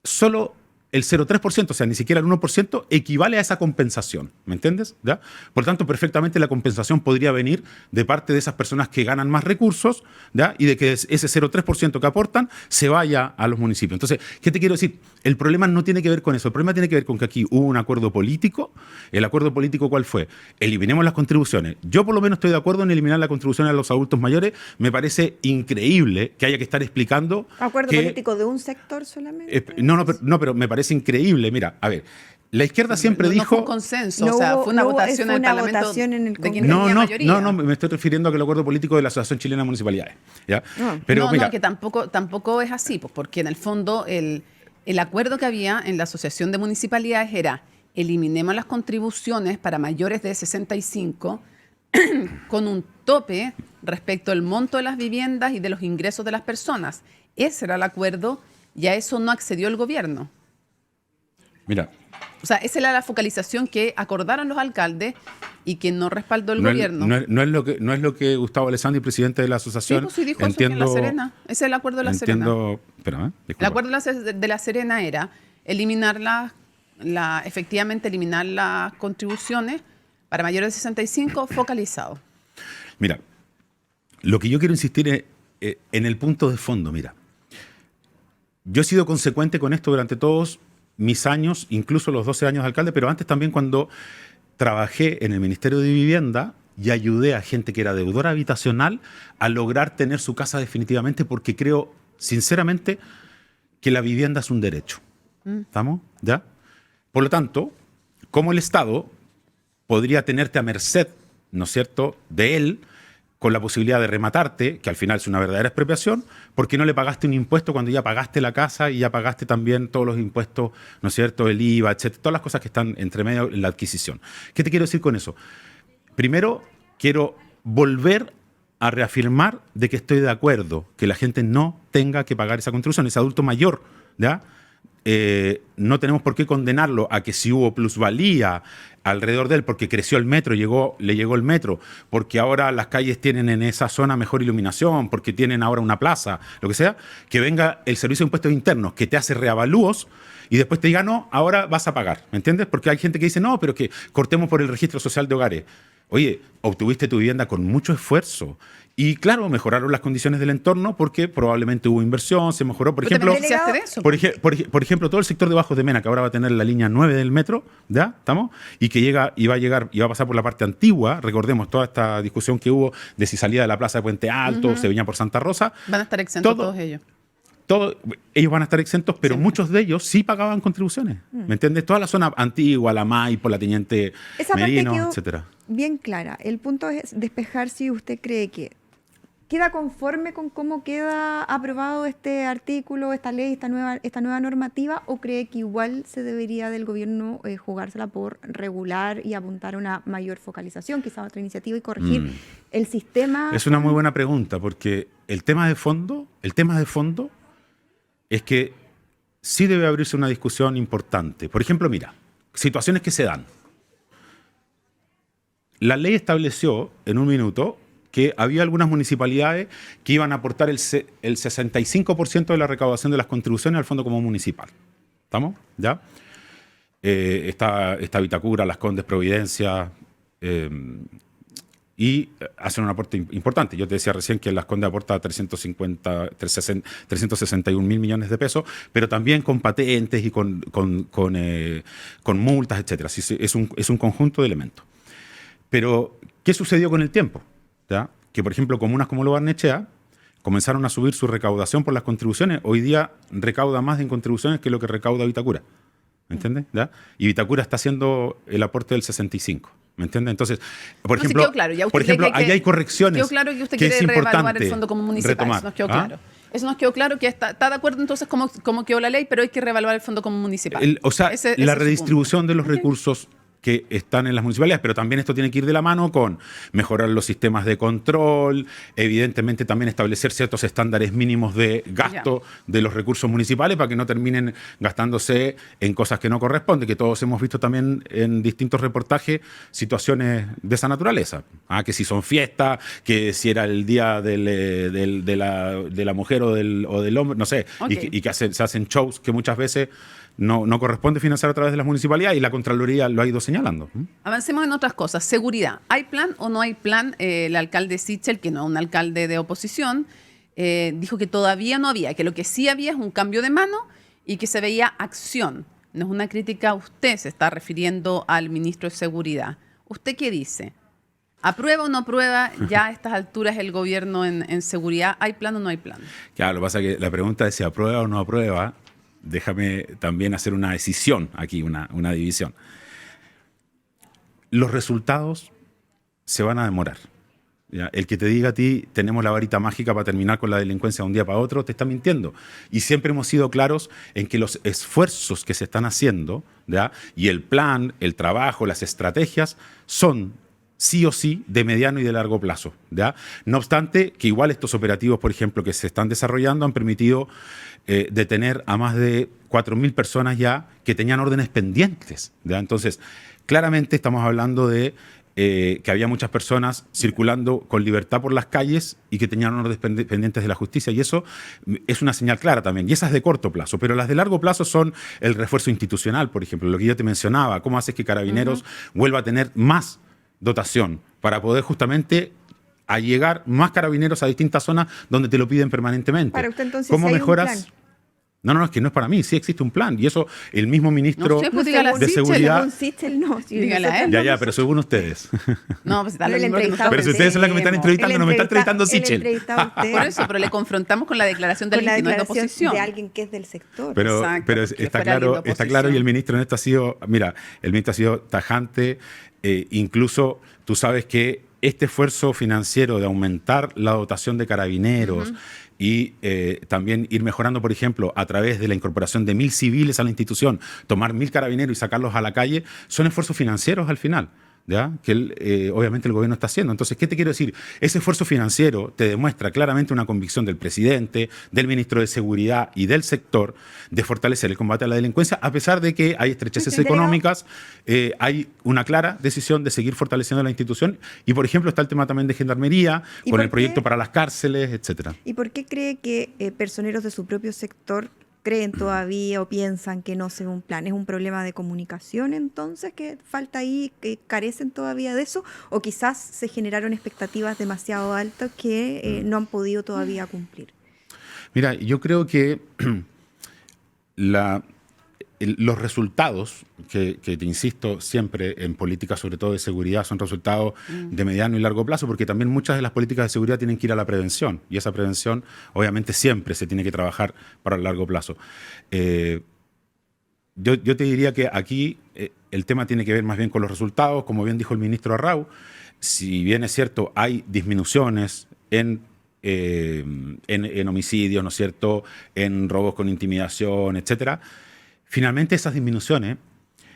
solo el 0,3%, o sea, ni siquiera el 1%, equivale a esa compensación, ¿me entiendes? ¿Ya? Por tanto, perfectamente la compensación podría venir de parte de esas personas que ganan más recursos, ¿ya? Y de que ese 0,3% que aportan se vaya a los municipios. Entonces, ¿qué te quiero decir? El problema no tiene que ver con eso, el problema tiene que ver con que aquí hubo un acuerdo político. ¿El acuerdo político cuál fue? Eliminemos las contribuciones. Yo por lo menos estoy de acuerdo en eliminar la contribución a los adultos mayores. Me parece increíble que haya que estar explicando... ¿Acuerdo político de un sector solamente? No, pero me parece increíble. Mira, a ver, la izquierda siempre dijo... No fue un consenso, fue una votación en el Parlamento de quien tenía mayoría. No, me estoy refiriendo a que el acuerdo político de la Asociación Chilena de Municipalidades. ¿Ya? Pero mira, que tampoco es así, pues, porque en el fondo el acuerdo que había en la Asociación de Municipalidades era eliminemos las contribuciones para mayores de 65 con un tope respecto al monto de las viviendas y de los ingresos de las personas. Ese era el acuerdo y a eso no accedió el gobierno. Mira. O sea, esa era la focalización que acordaron los alcaldes y que no respaldó el gobierno. No es lo que Gustavo Alessandri, presidente de la asociación, sí, pues sí dijo eso en La Serena. Ese es el acuerdo de La Serena. El acuerdo de La Serena era eliminar efectivamente eliminar las contribuciones para mayores de 65 focalizado. Mira, lo que yo quiero insistir es en el punto de fondo. Mira, yo he sido consecuente con esto durante todos mis años, incluso los 12 años de alcalde, pero antes también cuando trabajé en el Ministerio de Vivienda y ayudé a gente que era deudora habitacional a lograr tener su casa definitivamente, porque creo, sinceramente, que la vivienda es un derecho. ¿Estamos? ¿Ya? Por lo tanto, como el Estado podría tenerte a merced, ¿no es cierto?, de él, con la posibilidad de rematarte, que al final es una verdadera expropiación, porque no le pagaste un impuesto cuando ya pagaste la casa y ya pagaste también todos los impuestos, ¿no es cierto?, el IVA, etcétera, todas las cosas que están entre medio en la adquisición. ¿Qué te quiero decir con eso? Primero, quiero volver a reafirmar de que estoy de acuerdo que la gente no tenga que pagar esa contribución, ese adulto mayor, ¿ya?, no tenemos por qué condenarlo a que si hubo plusvalía alrededor de él, porque creció el metro, le llegó el metro, porque ahora las calles tienen en esa zona mejor iluminación, porque tienen ahora una plaza, lo que sea, que venga el Servicio de Impuestos Internos, que te hace reavalúos y después te diga, no, ahora vas a pagar, ¿me entiendes? Porque hay gente que dice, no, pero que cortemos por el registro social de hogares. Oye, obtuviste tu vivienda con mucho esfuerzo. Y claro, mejoraron las condiciones del entorno porque probablemente hubo inversión, se mejoró. Por ejemplo, por ejemplo, todo el sector de Bajos de Mena, que ahora va a tener la línea 9 del metro, ¿ya? ¿Estamos? Y que va a pasar por la parte antigua. Recordemos toda esta discusión que hubo de si salía de la plaza de Puente Alto, se venía por Santa Rosa. Van a estar exentos todos ellos. Ellos van a estar exentos, pero muchos de ellos sí pagaban contribuciones. ¿Me entiendes? Toda la zona antigua, la Maipo, la Teniente Merino, etcétera. Bien clara. El punto es despejar si usted cree que queda conforme con cómo queda aprobado este artículo, esta ley, esta nueva normativa, o cree que igual se debería del gobierno jugársela por regular y apuntar a una mayor focalización, quizá otra iniciativa y corregir el sistema. Es una muy buena pregunta, porque el tema de fondo es que sí debe abrirse una discusión importante. Por ejemplo, mira, situaciones que se dan. La ley estableció en un minuto que había algunas municipalidades que iban a aportar el 65% de la recaudación de las contribuciones al Fondo Común Municipal. ¿Estamos? ¿Ya? Está Vitacura, Las Condes, Providencia, y hacen un aporte importante. Yo te decía recién que Las Condes aporta 361 mil millones de pesos, pero también con patentes y con multas, etcétera. Es un conjunto de elementos. Pero, ¿qué sucedió con el tiempo? ¿Ya? Que, por ejemplo, comunas como Lo Barnechea comenzaron a subir su recaudación por las contribuciones. Hoy día recauda más en contribuciones que lo que recauda Vitacura. ¿Me entiendes? ¿Ya? Y Vitacura está haciendo el aporte del 65%. ¿Me entiendes? Entonces, por ejemplo, quedó claro. Ahí hay correcciones. Quedó claro que usted que quiere reevaluar el importante Fondo Común Municipal. retomar. Eso nos quedó claro. Eso nos quedó claro, que está de acuerdo entonces cómo quedó la ley, pero hay que reevaluar el Fondo Común Municipal. La redistribución de los recursos que están en las municipalidades, pero también esto tiene que ir de la mano con mejorar los sistemas de control, evidentemente también establecer ciertos estándares mínimos de gasto de los recursos municipales para que no terminen gastándose en cosas que no corresponden, que todos hemos visto también en distintos reportajes situaciones de esa naturaleza. Que si son fiestas, que si era el día de la mujer o del hombre, no sé, y que se hacen shows que muchas veces no corresponde financiar a través de las municipalidades, y la Contraloría lo ha ido señalando. Avancemos en otras cosas. Seguridad. ¿Hay plan o no hay plan? El alcalde Sichel, que no es un alcalde de oposición, dijo que todavía no había, que lo que sí había es un cambio de mano y que se veía acción. No es una crítica a usted, se está refiriendo al ministro de Seguridad. ¿Usted qué dice? ¿Aprueba o no aprueba ya a estas alturas el gobierno en seguridad? ¿Hay plan o no hay plan? Claro, lo que pasa es que la pregunta es si aprueba o no aprueba. Déjame también hacer una decisión aquí, una división. Los resultados se van a demorar. ¿Ya? El que te diga a ti, tenemos la varita mágica para terminar con la delincuencia de un día para otro, te está mintiendo. Y siempre hemos sido claros en que los esfuerzos que se están haciendo, ¿ya? Y el plan, el trabajo, las estrategias, son sí o sí de mediano y de largo plazo. ¿Ya? No obstante, que igual estos operativos, por ejemplo, que se están desarrollando, han permitido detener a más de 4.000 personas ya que tenían órdenes pendientes. ¿Ya? Entonces, claramente estamos hablando de que había muchas personas circulando con libertad por las calles y que tenían órdenes pendientes de la justicia, y eso es una señal clara también, y esas de corto plazo, pero las de largo plazo son el refuerzo institucional, por ejemplo, lo que yo te mencionaba, cómo haces que Carabineros vuelva a tener más dotación para poder justamente a llegar más carabineros a distintas zonas donde te lo piden permanentemente. Para usted, entonces, ¿cómo ¿sí hay mejoras? un plan? No, es que no es para mí, sí existe un plan, y eso el mismo ministro pues de Seguridad... Dígale a él. Ya, pero según ustedes. No, pues está Pero lo mismo que Pero si ustedes son las que me están entrevistando, no me está entrevistando Sichel. Por eso, pero le confrontamos con la declaración de alguien que no es de oposición. De alguien que es del sector. Pero Exacto, está claro, y el ministro en esto ha sido, mira, el ministro ha sido tajante, incluso tú sabes que este esfuerzo financiero de aumentar la dotación de carabineros y también ir mejorando, por ejemplo, a través de la incorporación de 1.000 civiles a la institución, tomar 1.000 carabineros y sacarlos a la calle, son esfuerzos financieros al final. ¿ya? Que obviamente el gobierno está haciendo. Entonces, ¿qué te quiero decir? Ese esfuerzo financiero te demuestra claramente una convicción del presidente, del ministro de Seguridad y del sector de fortalecer el combate a la delincuencia, a pesar de que hay estrecheces económicas, hay una clara decisión de seguir fortaleciendo la institución. Y, por ejemplo, está el tema también de Gendarmería, con el proyecto para las cárceles, etcétera. ¿Y por qué cree que personeros de su propio sector creen todavía o piensan que no se ve un plan? ¿Es un problema de comunicación entonces que falta ahí, que carecen todavía de eso? ¿O quizás se generaron expectativas demasiado altas que no han podido todavía cumplir? Mira, yo creo que los resultados, que te insisto siempre en políticas, sobre todo de seguridad, son resultados de mediano y largo plazo, porque también muchas de las políticas de seguridad tienen que ir a la prevención, y esa prevención obviamente siempre se tiene que trabajar para el largo plazo. Yo te diría que aquí el tema tiene que ver más bien con los resultados, como bien dijo el ministro Arrau. Si bien es cierto, hay disminuciones en homicidios, ¿no es cierto?, en robos con intimidación, etcétera. Finalmente, esas disminuciones,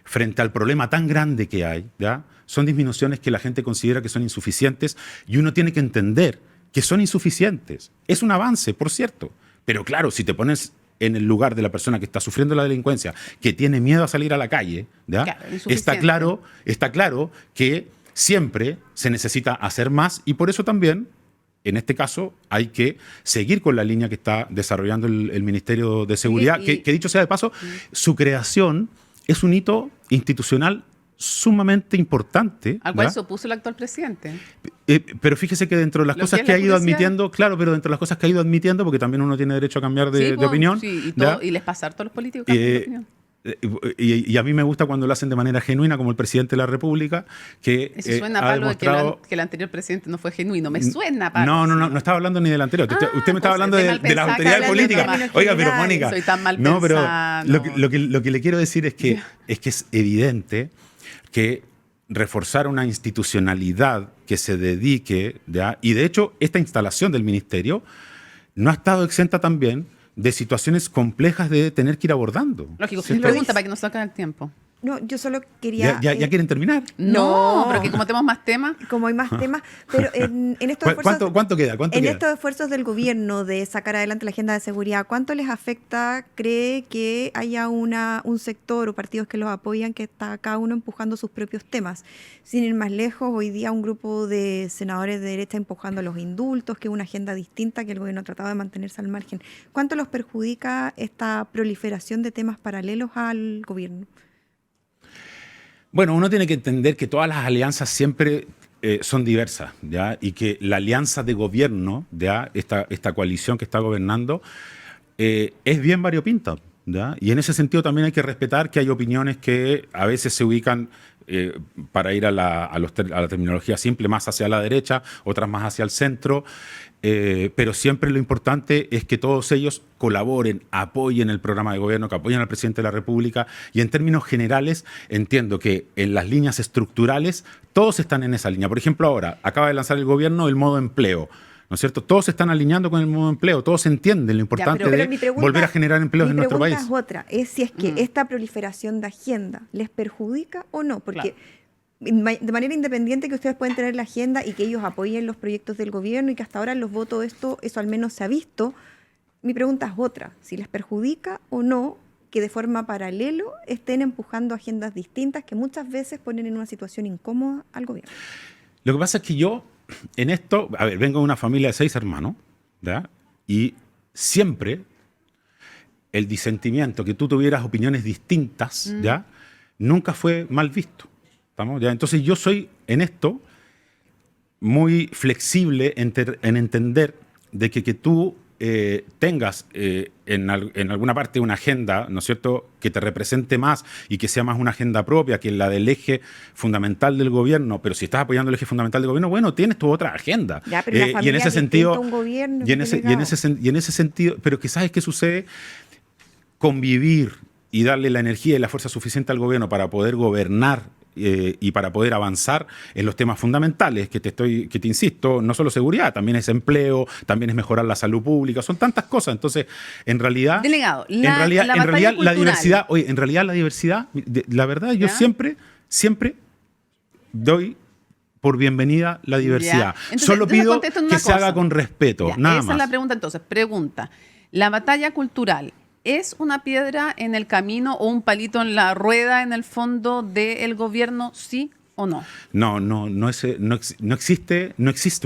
frente al problema tan grande que hay, ¿ya?, son disminuciones que la gente considera que son insuficientes, y uno tiene que entender que son insuficientes. Es un avance, por cierto, pero claro, si te pones en el lugar de la persona que está sufriendo la delincuencia, que tiene miedo a salir a la calle, ¿ya?, claro, está claro que siempre se necesita hacer más, y por eso también, en este caso, hay que seguir con la línea que está desarrollando el Ministerio de Seguridad, que dicho sea de paso, su creación es un hito institucional sumamente importante. Al cual se opuso el actual presidente. Pero fíjese que dentro de las cosas que ha ido admitiendo, claro, pero dentro de las cosas que ha ido admitiendo, porque también uno tiene derecho a cambiar de opinión. Sí, y les pasa a todos los políticos que cambian de opinión. Y a mí me gusta cuando lo hacen de manera genuina, como el presidente de la República, que eso suena a palo demostrado... de que el anterior presidente no fue genuino. Me suena a palo. No estaba hablando ni del anterior. Usted me estaba hablando de las autoridades políticas. Oiga, pero Mónica, soy tan mal no, pero pensada. lo que le quiero decir es que es evidente que reforzar una institucionalidad que se dedique, ¿ya?, y de hecho esta instalación del ministerio no ha estado exenta también de situaciones complejas de tener que ir abordando. Lógico. Pregunta para que nos saque el tiempo. No, yo solo quería... ¿Ya quieren terminar? No, pero que como tenemos más temas... Como hay más temas, pero en estos esfuerzos... ¿Cuánto queda? Estos esfuerzos del gobierno de sacar adelante la agenda de seguridad, ¿cuánto les afecta? ¿Cree que haya un sector o partidos que los apoyan, que está cada uno empujando sus propios temas? Sin ir más lejos, hoy día un grupo de senadores de derecha empujando los indultos, que es una agenda distinta que el gobierno ha tratado de mantenerse al margen. ¿Cuánto los perjudica esta proliferación de temas paralelos al gobierno? Bueno, uno tiene que entender que todas las alianzas siempre son diversas, ¿ya? Y que la alianza de gobierno, ¿ya?, esta coalición que está gobernando, es bien variopinta, ¿ya? Y en ese sentido también hay que respetar que hay opiniones que a veces se ubican, para ir a la terminología simple, más hacia la derecha, otras más hacia el centro. Pero siempre lo importante es que todos ellos colaboren, apoyen el programa de gobierno, que apoyen al presidente de la República, y en términos generales entiendo que en las líneas estructurales todos están en esa línea. Por ejemplo, ahora acaba de lanzar el gobierno el modo empleo, ¿no es cierto? Todos se están alineando con el modo empleo, todos entienden lo importante de volver a generar empleos en nuestro país. Mi pregunta es otra, es si es que esta proliferación de agenda les perjudica o no, porque... de manera independiente que ustedes pueden tener la agenda y que ellos apoyen los proyectos del gobierno y que hasta ahora los votos eso al menos se ha visto. Mi pregunta es otra, si les perjudica o no que de forma paralelo estén empujando agendas distintas que muchas veces ponen en una situación incómoda al gobierno. Lo que pasa es que yo en esto, vengo de una familia de 6 hermanos, ¿verdad? Y siempre el disentimiento, que tú tuvieras opiniones distintas, ¿ya?, nunca fue mal visto. ¿Ya? Entonces yo soy en esto muy flexible en entender de que tú tengas en alguna parte una agenda, ¿no es cierto?, que te represente más y que sea más una agenda propia que la del eje fundamental del gobierno, pero si estás apoyando el eje fundamental del gobierno, bueno, tienes tu otra agenda. Ya, pero y en ese sentido, y en ese sentido, pero que ¿sabes qué sucede? Convivir y darle la energía y la fuerza suficiente al gobierno para poder gobernar y para poder avanzar en los temas fundamentales que te insisto, no solo seguridad, también es empleo, también es mejorar la salud pública, son tantas cosas. Entonces, en realidad, delegado, la diversidad, la verdad, yo siempre doy por bienvenida la diversidad. Entonces, Solo yo me pido contesto en que una se haga cosa. con respeto, Ya, nada esa más. es la pregunta entonces. Pregunta, ¿la batalla cultural es una piedra en el camino o un palito en la rueda en el fondo del gobierno, sí o no? No existe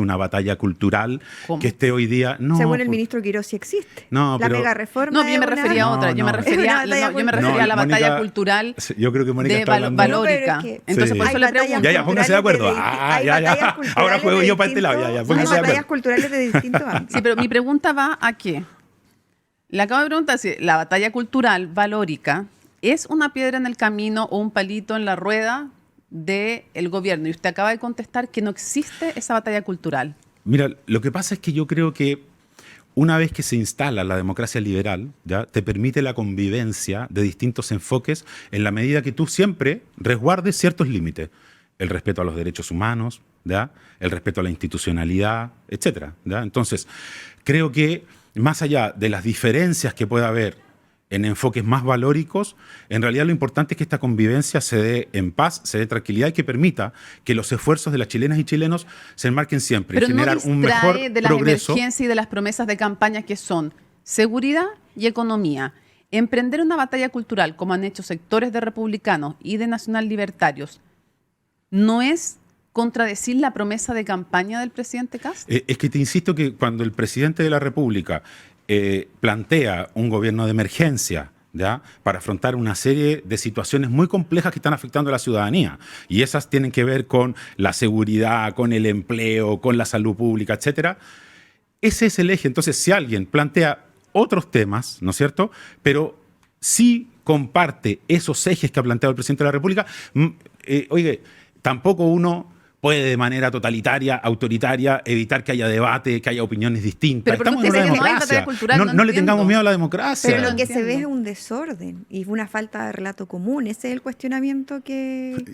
una batalla cultural ¿Cómo? que esté hoy día. No, Según el ministro Quirós sí existe. No, la pero- mega reforma. No, yo me refería a No, otra. Yo me no. refería, Es una batalla yo me refería cultural. a la No, batalla Mónica, cultural yo creo que Mónica de está hablando. valórica. No, pero es que Entonces, Sí. por eso le Hay batallas pregunto. Ya, pónganse de acuerdo. Hay batallas culturales Ahora juego de yo para este lado. distintos- Ya, pónganse de Hay batallas acuerdo. culturales de distintos ámbitos. Sí, pero mi pregunta va a qué. Le acabo de preguntar si la batalla cultural valórica es una piedra en el camino o un palito en la rueda del gobierno. Y usted acaba de contestar que no existe esa batalla cultural. Mira, lo que pasa es que yo creo que una vez que se instala la democracia liberal, ¿ya? Te permite la convivencia de distintos enfoques en la medida que tú siempre resguardes ciertos límites. El respeto a los derechos humanos, ¿ya? El respeto a la institucionalidad, etcétera, ¿ya? Entonces, creo que más allá de las diferencias que pueda haber en enfoques más valóricos, en realidad lo importante es que esta convivencia se dé en paz, se dé tranquilidad y que permita que los esfuerzos de las chilenas y chilenos se enmarquen siempre Pero en no generar un mejor distrae de las progreso. emergencias y de las promesas de campaña que son seguridad y economía. Emprender una batalla cultural, como han hecho sectores de republicanos y de nacional libertarios, ¿no es contradecir la promesa de campaña del presidente Kast? Es que te insisto que cuando el presidente de la República plantea un gobierno de emergencia, ¿ya? Para afrontar una serie de situaciones muy complejas que están afectando a la ciudadanía. Y esas tienen que ver con la seguridad, con el empleo, con la salud pública, etcétera. Ese es el eje. Entonces, si alguien plantea otros temas, ¿no es cierto?, pero sí comparte esos ejes que ha planteado el presidente de la República, oye, tampoco uno puede de manera totalitaria, autoritaria, evitar que haya debate, que haya opiniones distintas. Pero Estamos porque en una dice que no hay democracia. batalla cultural, No, no no le entiendo. tengamos miedo a la democracia. Pero lo no que se ve entiendo. es un desorden y una falta de relato común. Ese es el cuestionamiento que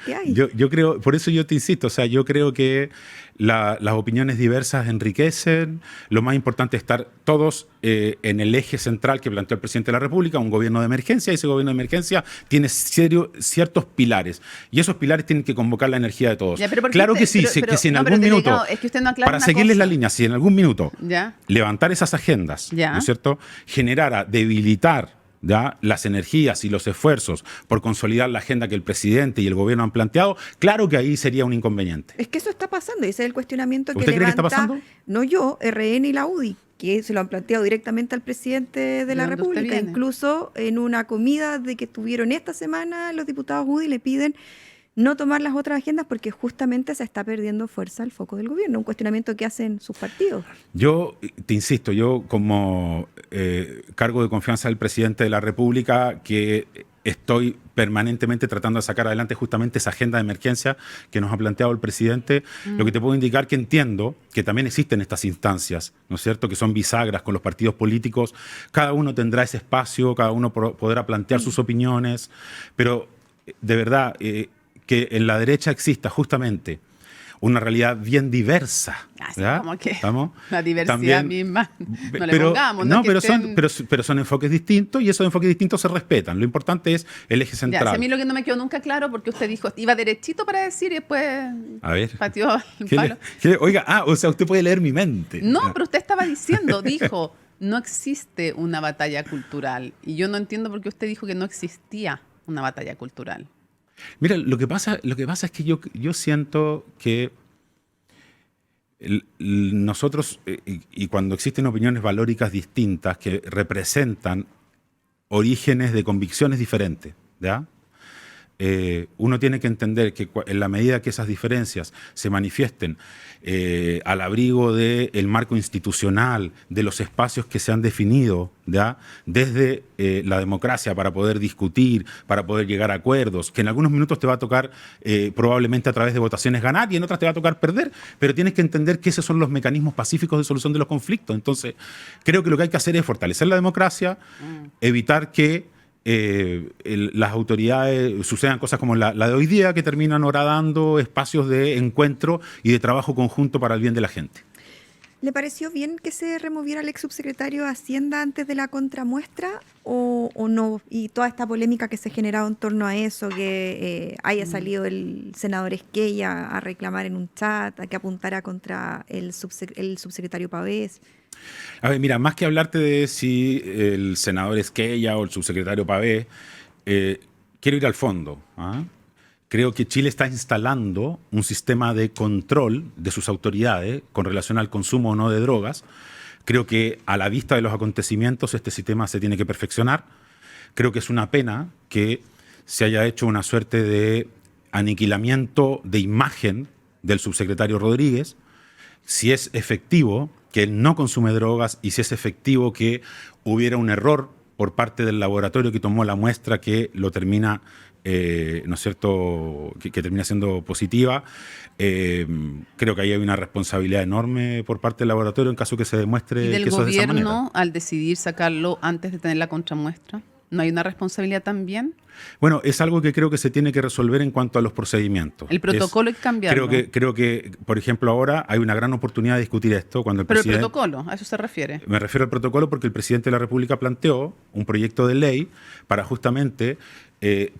hay. Yo creo, por eso yo te insisto, o sea, yo creo que las opiniones diversas enriquecen. Lo más importante es estar todos en el eje central que planteó el presidente de la República, un gobierno de emergencia, y ese gobierno de emergencia tiene ciertos pilares, y esos pilares tienen que convocar la energía de todos. Ya, pero ¿por qué Claro usted- que sí, pero- que si en no, pero algún minuto, delegado, es que usted no aclara para una seguirles cosa. la línea, si en algún minuto Ya. levantar esas agendas, Ya. ¿no es cierto?, generara debilitar, ¿ya?, las energías y los esfuerzos por consolidar la agenda que el presidente y el gobierno han planteado, claro que ahí sería un inconveniente. Es que eso está pasando y ese es el cuestionamiento que ¿Usted cree que está levanta, pasando? no yo, RN y la UDI, que se lo han planteado directamente al presidente de la dónde usted República. viene? Incluso en una comida de que tuvieron esta semana, los diputados UDI le piden no tomar las otras agendas porque justamente se está perdiendo fuerza el foco del gobierno, un cuestionamiento que hacen sus partidos. Yo te insisto, yo como cargo de confianza del presidente de la República, que estoy permanentemente tratando de sacar adelante justamente esa agenda de emergencia que nos ha planteado el presidente, lo que te puedo indicar que entiendo que también existen estas instancias, ¿no es cierto?, que son bisagras con los partidos políticos, cada uno tendrá ese espacio, cada uno podrá plantear sus opiniones, pero de verdad que en la derecha exista justamente una realidad bien diversa. Así ¿verdad? como que ¿Estamos? la diversidad También- misma. No le pero, pongamos. no, es que pero, estén- pero son enfoques distintos y esos enfoques distintos se respetan. Lo importante es el eje Ya, central. si a mí lo que no me quedó nunca claro, porque usted dijo, iba derechito para decir y después A ver. pateó el ¿Qué palo. Oiga, o sea, usted puede leer mi mente. No, pero usted estaba diciendo, dijo, no existe una batalla cultural. Y yo no entiendo por qué usted dijo que no existía una batalla cultural. Mira, lo que pasa es que yo siento que nosotros, y cuando existen opiniones valóricas distintas que representan orígenes de convicciones diferentes, ¿ya? Uno tiene que entender que en la medida que esas diferencias se manifiesten al abrigo del marco institucional, de los espacios que se han definido, ¿ya?, desde la democracia para poder discutir, para poder llegar a acuerdos, que en algunos minutos te va a tocar probablemente a través de votaciones ganar y en otras te va a tocar perder, pero tienes que entender que esos son los mecanismos pacíficos de solución de los conflictos. Entonces, creo que lo que hay que hacer es fortalecer la democracia, evitar que las autoridades sucedan cosas como la de hoy día, que terminan horadando espacios de encuentro y de trabajo conjunto para el bien de la gente. ¿Le pareció bien que se removiera al ex subsecretario de Hacienda antes de la contramuestra o no? Y toda esta polémica que se ha generado en torno a eso, que haya salido el senador Esquella a reclamar en un chat, a que apuntara contra el subsecretario Pavés. A ver, mira, más que hablarte de si el senador Esquella o el subsecretario Pavés, quiero ir al fondo. ¿Ah? Creo que Chile está instalando un sistema de control de sus autoridades con relación al consumo o no de drogas. Creo que a la vista de los acontecimientos este sistema se tiene que perfeccionar. Creo que es una pena que se haya hecho una suerte de aniquilamiento de imagen del subsecretario Rodríguez. Si es efectivo que él no consume drogas y si es efectivo que hubiera un error por parte del laboratorio que tomó la muestra que lo termina, ¿no es cierto?, que termina siendo positiva. Creo que ahí hay una responsabilidad enorme por parte del laboratorio en caso que se demuestre ¿Y del que eso es de esa manera. gobierno al decidir sacarlo antes de tener la contramuestra? ¿No hay una responsabilidad también? Bueno, es algo que creo que se tiene que resolver en cuanto a los procedimientos. El protocolo hay que cambiarlo. Creo que, por ejemplo, ahora hay una gran oportunidad de discutir esto cuando el Pero presidente... el protocolo, ¿a eso se refiere? Me refiero al protocolo porque el presidente de la República planteó un proyecto de ley para justamente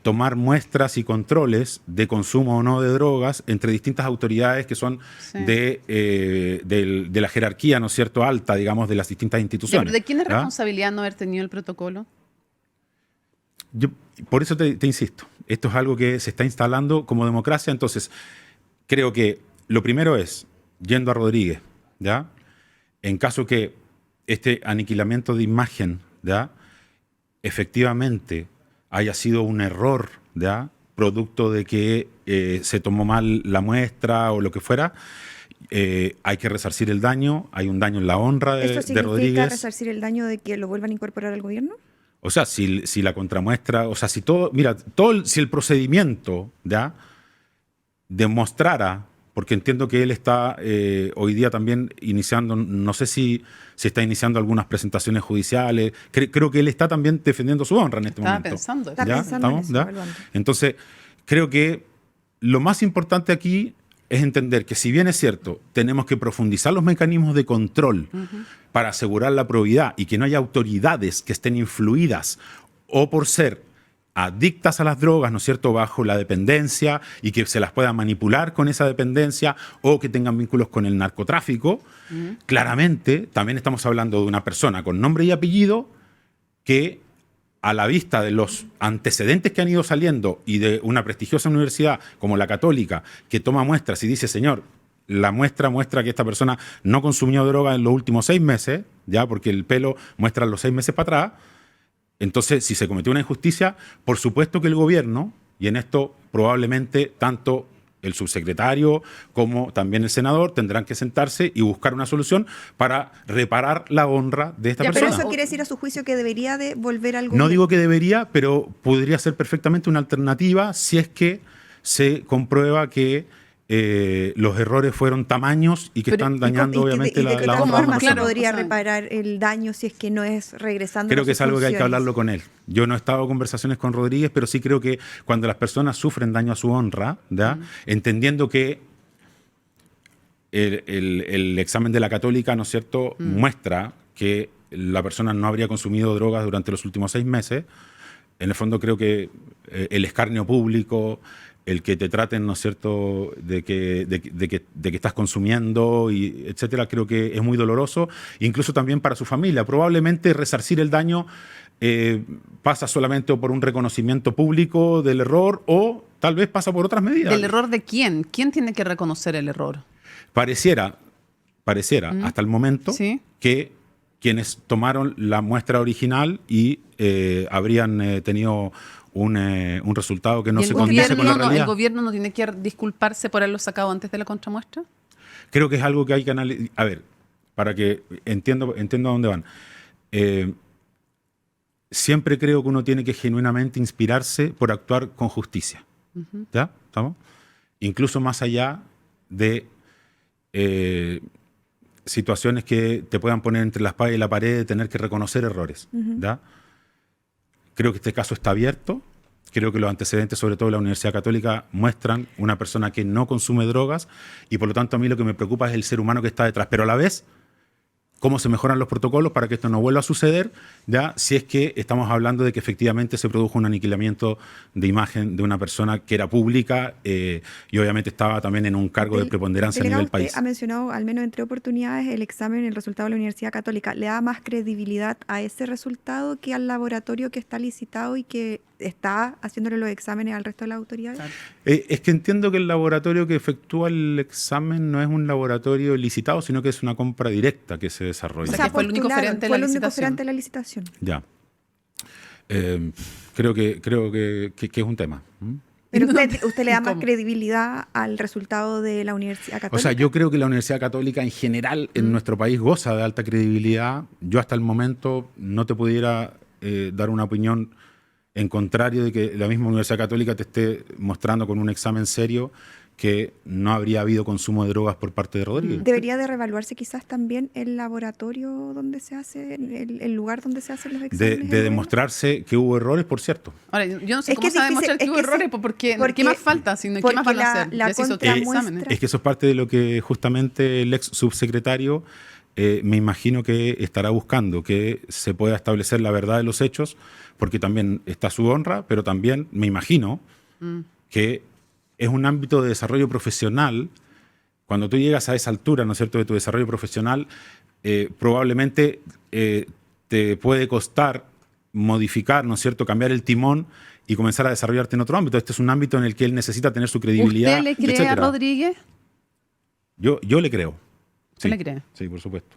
tomar muestras y controles de consumo o no de drogas entre distintas autoridades que son Sí. de la jerarquía, ¿no es cierto?, alta, digamos, de las distintas instituciones. ¿De quién es ¿Ah? responsabilidad no haber tenido el protocolo? Por eso te insisto, esto es algo que se está instalando como democracia, entonces creo que lo primero es, yendo a Rodríguez, ¿ya? En caso que este aniquilamiento de imagen, ¿ya?, efectivamente haya sido un error, ¿ya?, producto de que se tomó mal la muestra o lo que fuera, hay que resarcir el daño, hay un daño en la honra ¿Esto de significa Rodríguez. resarcir el daño de que lo vuelvan a incorporar al gobierno? O sea, si la contramuestra, o sea, si todo, mira, si el procedimiento, ¿ya?, demostrara, porque entiendo que él está hoy día también iniciando, no sé si está iniciando algunas presentaciones judiciales, creo que él está también defendiendo su honra en este Estaba momento. pensando eso. Está ¿Ya? pensando en ¿Estamos? eso, ¿Ya? evaluando. Entonces, creo que lo más importante aquí es entender que si bien es cierto, tenemos que profundizar los mecanismos de control para asegurar la probidad y que no haya autoridades que estén influidas o por ser adictas a las drogas, ¿no es cierto?, bajo la dependencia y que se las pueda manipular con esa dependencia o que tengan vínculos con el narcotráfico, claramente también estamos hablando de una persona con nombre y apellido que a la vista de los antecedentes que han ido saliendo y de una prestigiosa universidad como la Católica, que toma muestras y dice, señor, la muestra muestra que esta persona no consumió droga en los últimos 6 meses, ya porque el pelo muestra los 6 meses para atrás. Entonces, si se cometió una injusticia, por supuesto que el gobierno, y en esto probablemente tanto el subsecretario como también el senador tendrán que sentarse y buscar una solución para reparar la honra de esta Ya, Pero persona. eso quiere decir a su juicio que debería de volver al gobierno. No digo que debería, pero podría ser perfectamente una alternativa si es que se comprueba que los errores fueron tamaños y que Pero, están dañando obviamente y de qué la otra honra de forma una se persona. podría O sea, reparar el daño si es que no es regresando Creo a que es sus algo que hay que funciones? hablarlo con él. Yo no he estado en conversaciones con Rodríguez, pero sí creo que cuando las personas sufren daño a su honra, ¿ya?, entendiendo que el examen de la Católica, ¿no es cierto?, muestra que la persona no habría consumido drogas durante los últimos 6 meses. En el fondo creo que el escarnio público, el que te traten, ¿no es cierto?, de que estás consumiendo, y etcétera, creo que es muy doloroso, incluso también para su familia. Probablemente resarcir el daño pasa solamente o por un reconocimiento público del error o tal vez pasa por otras medidas. ¿Del error de quién? ¿Quién tiene que reconocer el error? Pareciera hasta el momento Sí. que quienes tomaron la muestra original y habrían tenido un resultado que no ¿Y se el condice con la gobierno, realidad. el gobierno no tiene que disculparse por haberlo sacado antes de la contramuestra? Creo que es algo que hay que analizar. A ver, para que entiendo a dónde van. Siempre creo que uno tiene que genuinamente inspirarse por actuar con justicia. ¿Ya? ¿Estamos? Incluso más allá de situaciones que te puedan poner entre la espada y la pared de tener que reconocer errores. ¿Ya? Creo que este caso está abierto. Creo que los antecedentes, sobre todo de la Universidad Católica, muestran una persona que no consume drogas y por lo tanto a mí lo que me preocupa es el ser humano que está detrás. Pero a la vez cómo se mejoran los protocolos para que esto no vuelva a suceder, ¿ya? Si es que estamos hablando de que efectivamente se produjo un aniquilamiento de imagen de una persona que era pública y obviamente estaba también en un cargo de preponderancia a nivel país. Usted ha mencionado, al menos en 3 oportunidades, el examen, el resultado de la Universidad Católica. ¿Le da más credibilidad a ese resultado que al laboratorio que está licitado y que está haciéndole los exámenes al resto de las autoridades? Es que entiendo que el laboratorio que efectúa el examen no es un laboratorio licitado, sino que es una compra directa que se desarrolla. O sea, que fue el único oferente de la licitación. Ya. Creo que es un tema. Pero usted le da más credibilidad al resultado de la Universidad Católica. O sea, yo creo que la Universidad Católica en general en nuestro país goza de alta credibilidad. Yo hasta el momento no te pudiera dar una opinión en contrario de que la misma Universidad Católica te esté mostrando con un examen serio que no habría habido consumo de drogas por parte de Rodríguez. ¿Debería de reevaluarse quizás también el laboratorio donde se hace, el lugar donde se hacen los exámenes? De demostrarse que hubo errores, por cierto. Ahora, yo no sé cómo se va a demostrar que hubo errores, porque ¿qué más falta? ¿Qué más van a hacer? Es que eso es parte de lo que justamente el ex subsecretario me imagino que estará buscando, que se pueda establecer la verdad de los hechos, porque también está su honra, pero también me imagino que es un ámbito de desarrollo profesional. Cuando tú llegas a esa altura, ¿no es cierto?, de tu desarrollo profesional, probablemente te puede costar modificar, ¿no es cierto?, cambiar el timón y comenzar a desarrollarte en otro ámbito. Este es un ámbito en el que él necesita tener su credibilidad. ¿Usted le cree a Rodríguez? Yo le creo. ¿Usted le cree? Sí, por supuesto.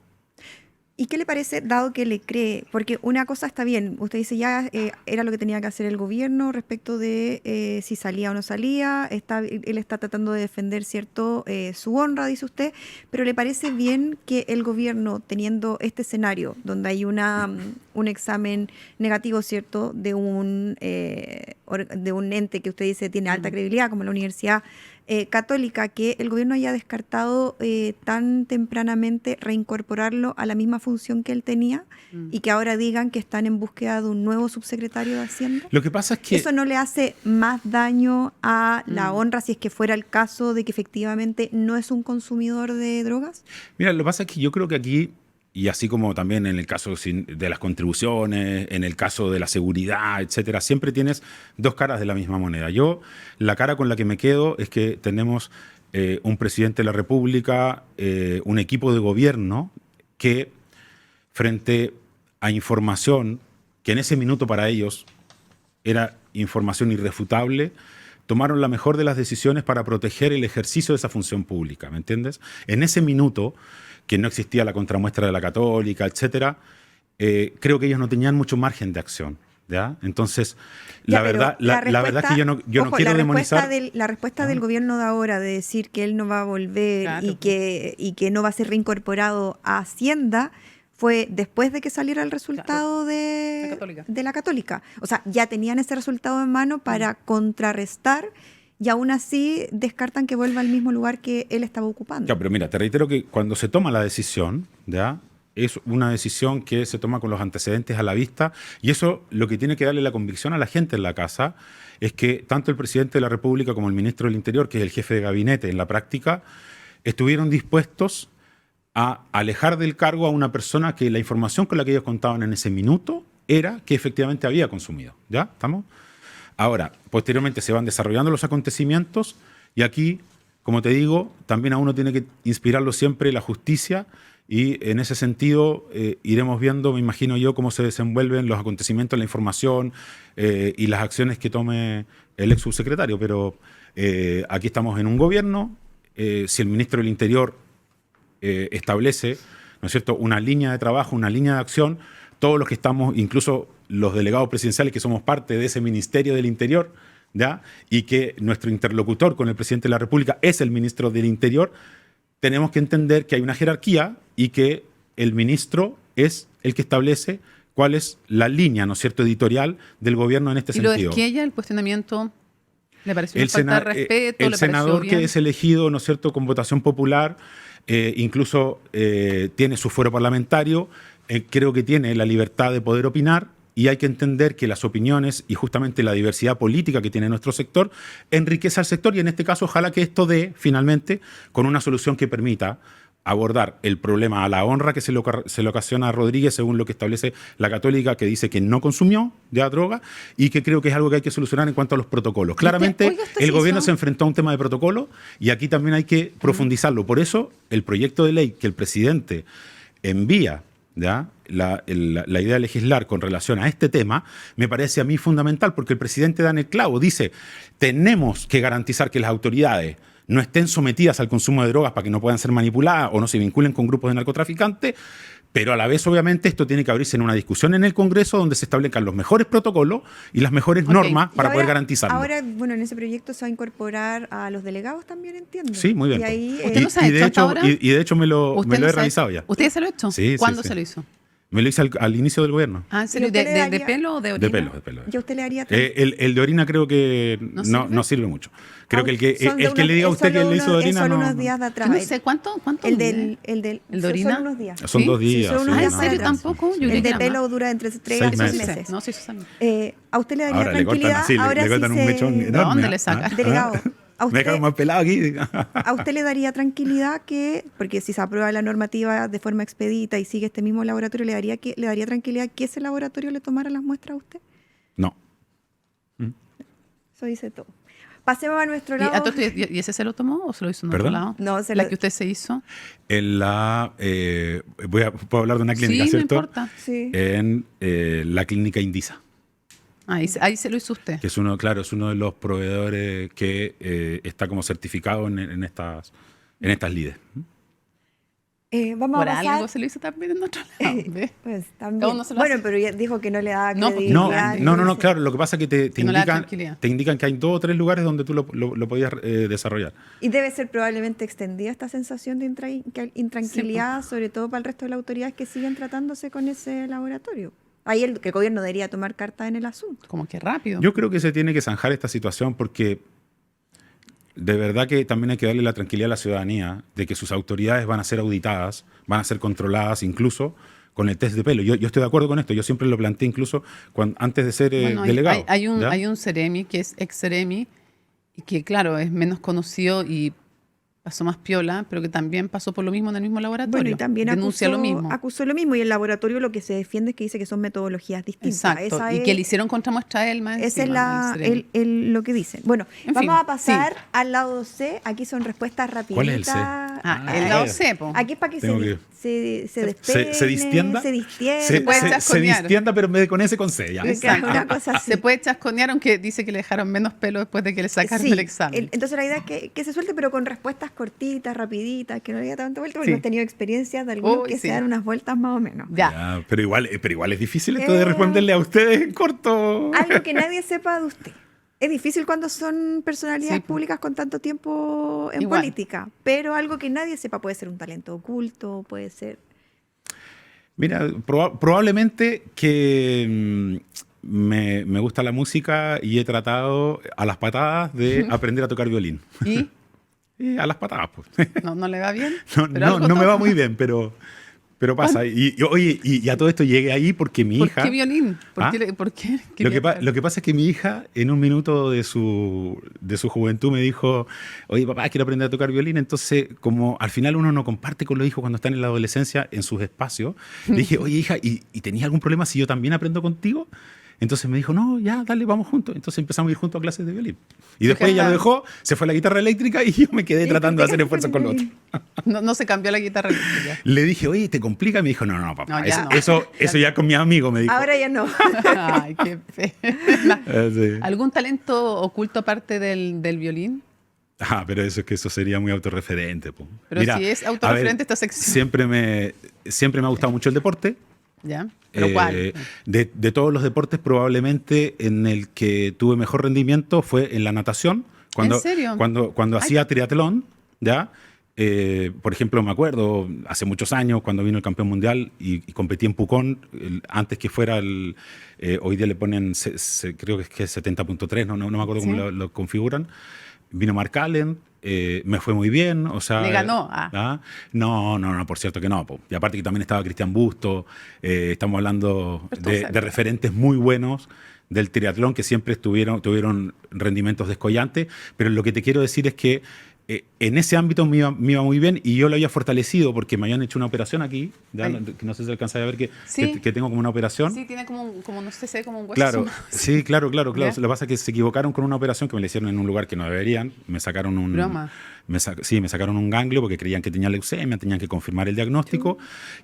¿Y qué le parece, dado que le cree? Porque una cosa está bien, usted dice ya era lo que tenía que hacer el gobierno respecto de si salía o no salía, él está tratando de defender, ¿cierto?, su honra, dice usted, pero ¿le parece bien que el gobierno, teniendo este escenario donde hay un examen negativo, ¿cierto?, de un ente que usted dice tiene alta credibilidad, como la Universidad Católica, que el gobierno haya descartado tan tempranamente reincorporarlo a la misma función que él tenía y que ahora digan que están en búsqueda de un nuevo subsecretario de Hacienda? Lo que pasa es que ¿eso no le hace más daño a la honra si es que fuera el caso de que efectivamente no es un consumidor de drogas? Mira, lo que pasa es que yo creo que aquí, y así como también en el caso de las contribuciones, en el caso de la seguridad, etcétera, siempre tienes dos caras de la misma moneda. Yo, la cara con la que me quedo es que tenemos un presidente de la República, un equipo de gobierno que, frente a información que en ese minuto para ellos era información irrefutable, tomaron la mejor de las decisiones para proteger el ejercicio de esa función pública, ¿me entiendes? En ese minuto, que no existía la contramuestra de la Católica, etcétera, creo que ellos no tenían mucho margen de acción, ¿ya? Entonces, la verdad es que yo no quiero demonizar. La respuesta del gobierno de ahora de decir que él no va a volver, claro, y que no va a ser reincorporado a Hacienda fue después de que saliera el resultado, claro, de la Católica. O sea, ya tenían ese resultado en mano para contrarrestar. Y aún así descartan que vuelva al mismo lugar que él estaba ocupando. Ya, pero mira, te reitero que cuando se toma la decisión, ¿ya?, es una decisión que se toma con los antecedentes a la vista, y eso lo que tiene que darle la convicción a la gente en la casa es que tanto el presidente de la República como el ministro del Interior, que es el jefe de gabinete en la práctica, estuvieron dispuestos a alejar del cargo a una persona que la información con la que ellos contaban en ese minuto era que efectivamente había consumido. ¿Ya? ¿Estamos? Ahora, posteriormente se van desarrollando los acontecimientos y aquí, como te digo, también a uno tiene que inspirarlo siempre la justicia y en ese sentido iremos viendo, me imagino yo, cómo se desenvuelven los acontecimientos, la información y las acciones que tome el ex subsecretario. Pero aquí estamos en un gobierno, si el ministro del Interior establece, ¿no es cierto?, una línea de trabajo, una línea de acción, todos los que estamos, incluso los delegados presidenciales que somos parte de ese Ministerio del Interior, ¿ya?, y que nuestro interlocutor con el presidente de la República es el ministro del Interior, tenemos que entender que hay una jerarquía y que el ministro es el que establece cuál es la línea, ¿no es cierto?, editorial del gobierno en este sentido. ¿Y lo de Esquella, el cuestionamiento, le pareció una falta de respeto? El senador que es elegido, ¿no es cierto?, con votación popular, incluso tiene su fuero parlamentario, creo que tiene la libertad de poder opinar, y hay que entender que las opiniones y justamente la diversidad política que tiene nuestro sector enriquece al sector, y en este caso ojalá que esto dé finalmente con una solución que permita abordar el problema a la honra que se le ocasiona a Rodríguez, según lo que establece la Católica, que dice que no consumió ya droga y que creo que es algo que hay que solucionar en cuanto a los protocolos. Claramente, el gobierno se enfrentó a un tema de protocolo y aquí también hay que profundizarlo. Por eso, el proyecto de ley que el presidente envía, ¿ya?, la idea de legislar con relación a este tema, me parece a mí fundamental, porque el presidente da en el clavo, dice, tenemos que garantizar que las autoridades no estén sometidas al consumo de drogas para que no puedan ser manipuladas o no se vinculen con grupos de narcotraficantes, pero a la vez, obviamente, esto tiene que abrirse en una discusión en el Congreso donde se establezcan los mejores protocolos y las mejores normas para poder garantizarlo. Ahora, bueno, en ese proyecto se va a incorporar a los delegados también, entiendo. Sí, muy bien. Y ahí, ¿Usted no se ha hecho hasta ahora? Y de hecho me lo he realizado ya. ¿Usted se lo ha hecho? Sí, ¿Cuándo sí. se lo hizo? Me lo hice al inicio del gobierno. Ah, ¿en serio? ¿De pelo o de orina? De pelo. ¿Y a usted le haría El de orina creo que no sirve mucho. Creo que el que le diga a usted que le hizo de orina solo no... unos días de atrás. No sé, ¿cuánto El mide? del de orina. Son unos días. Son 2 días. Sí, son unos Ah, ¿en días serio? atrás. Tampoco. Yo El creí de que pelo más. dura entre 3 a 6 6 meses. meses. No, sí, eso sabe. ¿A usted le daría Ahora le cortan tranquilidad? así, Ahora le cortan sí un mechón ¿De enorme. dónde le saca? Delegado, ¿a Me dejaron usted, más pelado aquí. ¿a usted le daría tranquilidad que, porque si se aprueba la normativa de forma expedita y sigue este mismo laboratorio, le daría tranquilidad que ese laboratorio le tomara las muestras a usted? No. Eso dice todo. Pasemos a nuestro lado. ¿Y ese se lo tomó o se lo hizo en otro ¿Perdón? lado? No, ¿La que usted se hizo? En la... puedo hablar de una clínica, Sí, no ¿cierto? importa. Sí. En la clínica Indisa, Ahí se lo hizo usted. que es uno de los proveedores que está como certificado en estas lides. Vamos Por a pasar. algo se lo hizo también en otro lado. ¿Ve? Pues Cada también. uno se lo Bueno, hace. pero ya dijo que no le daba No, porque credibilidad. No, claro, lo que pasa es que te Que no le da indican, tranquilidad. te indican que hay 2 o 3 lugares donde tú lo podías desarrollar. Y debe ser probablemente extendida esta sensación de intranquilidad, sobre todo para el resto de las autoridades que siguen tratándose con ese laboratorio. Ahí que el gobierno debería tomar carta en el asunto. Como que rápido. Yo creo que se tiene que zanjar esta situación porque de verdad que también hay que darle la tranquilidad a la ciudadanía de que sus autoridades van a ser auditadas, van a ser controladas incluso con el test de pelo. Yo estoy de acuerdo con esto, yo siempre lo planteé incluso antes de ser Bueno, delegado. hay ¿ya? un Ceremi que es ex Ceremi y que, claro, es menos conocido y pasó más piola, pero que también pasó por lo mismo en el mismo laboratorio. Bueno, y también denuncia lo mismo. acusó lo mismo. Y el laboratorio lo que se defiende es que dice que son metodologías distintas. Exacto. Esa Y es- que le hicieron contramuestra a él más Esa es encima, el Ceremi. lo que dicen. Bueno, En vamos fin, a pasar sí. al lado C. Aquí son respuestas rapiditas. ¿Cuál es el C? El lado C, po. Aquí es para que Tengo se ¿Se despeine, distienda? se distienda. Se puede chasconear. distienda, pero en vez de con ese, con C. Ya. Exacto. Una cosa así. Se puede chasconear, aunque dice que le dejaron menos pelo después de que le sacaron Sí, el examen. entonces la idea es que se suelte, pero con respuestas cortitas, rapiditas, que no le haya tanta vuelta, porque Sí. hemos tenido experiencias de algunos Uy, que sí. se dan unas vueltas más o menos. Ya. Ya, pero igual es difícil esto de responderle a ustedes en corto. Algo que nadie sepa de usted. Es difícil cuando son personalidades Sí. públicas con tanto tiempo en Igual. política, pero algo que nadie sepa puede ser un talento oculto, puede ser... Mira, probablemente que me gusta la música y he tratado a las patadas de aprender a tocar violín. ¿Y? Y a las patadas, pues. ¿No le va bien? No, Pero algo no me va toca. muy bien, pero pasa. Oye, y a todo esto llegué ahí porque mi ¿Por hija... qué violín? ¿Por ¿Ah? qué? ¿Por qué? Lo que pasa es que mi hija, en un minuto de su juventud, me dijo, oye, papá, quiero aprender a tocar violín. Entonces, como al final uno no comparte con los hijos cuando están en la adolescencia en sus espacios, le dije, oye, hija, ¿y tenías algún problema si yo también aprendo contigo? Entonces me dijo, no, ya, dale, vamos juntos. Entonces empezamos a ir juntos a clases de violín. Y después ella lo dejó, se fue a la guitarra eléctrica y yo me quedé tratando de hacer esfuerzos con lo otro. No se cambió la guitarra eléctrica. Le dije, oye, ¿te complica? Y me dijo, no, papá, No, ya no. eso ya con mi amigo me dijo. Ahora ya no. Ay, qué pena. Sí. ¿Algún talento oculto aparte del violín? Pero eso sería muy autorreferente. Po. Pero si es autorreferente esta sección. Siempre me ha gustado mucho el deporte. ¿Ya? ¿Pero cuál? De todos los deportes, probablemente en el que tuve mejor rendimiento fue en la natación. ¿En serio? Cuando hacía triatlón, ¿ya? Por ejemplo, me acuerdo, hace muchos años, cuando vino el campeón mundial y competí en Pucón, antes que fuera hoy día le ponen, creo que es 70.3, no me acuerdo Sí. cómo lo configuran. Vino Mark Allen, me fue muy bien, o sea... ¿Le ganó? No, por cierto que no. Po. Y aparte que también estaba Cristian Busto, estamos hablando de referentes muy buenos del triatlón que siempre tuvieron rendimientos descollantes, pero lo que te quiero decir es que en ese ámbito me iba muy bien y yo lo había fortalecido porque me habían hecho una operación aquí, ya, Ay. que no sé si alcanza a ver Sí. que tengo como una operación. Sí, tiene como no sé, se ve como un hueso. Claro, sumado. sí, claro. ¿Ya? Lo que pasa es que se equivocaron con una operación que me la hicieron en un lugar que no deberían. Me sacaron Broma. me sacaron un ganglio porque creían que tenía leucemia, tenían que confirmar el diagnóstico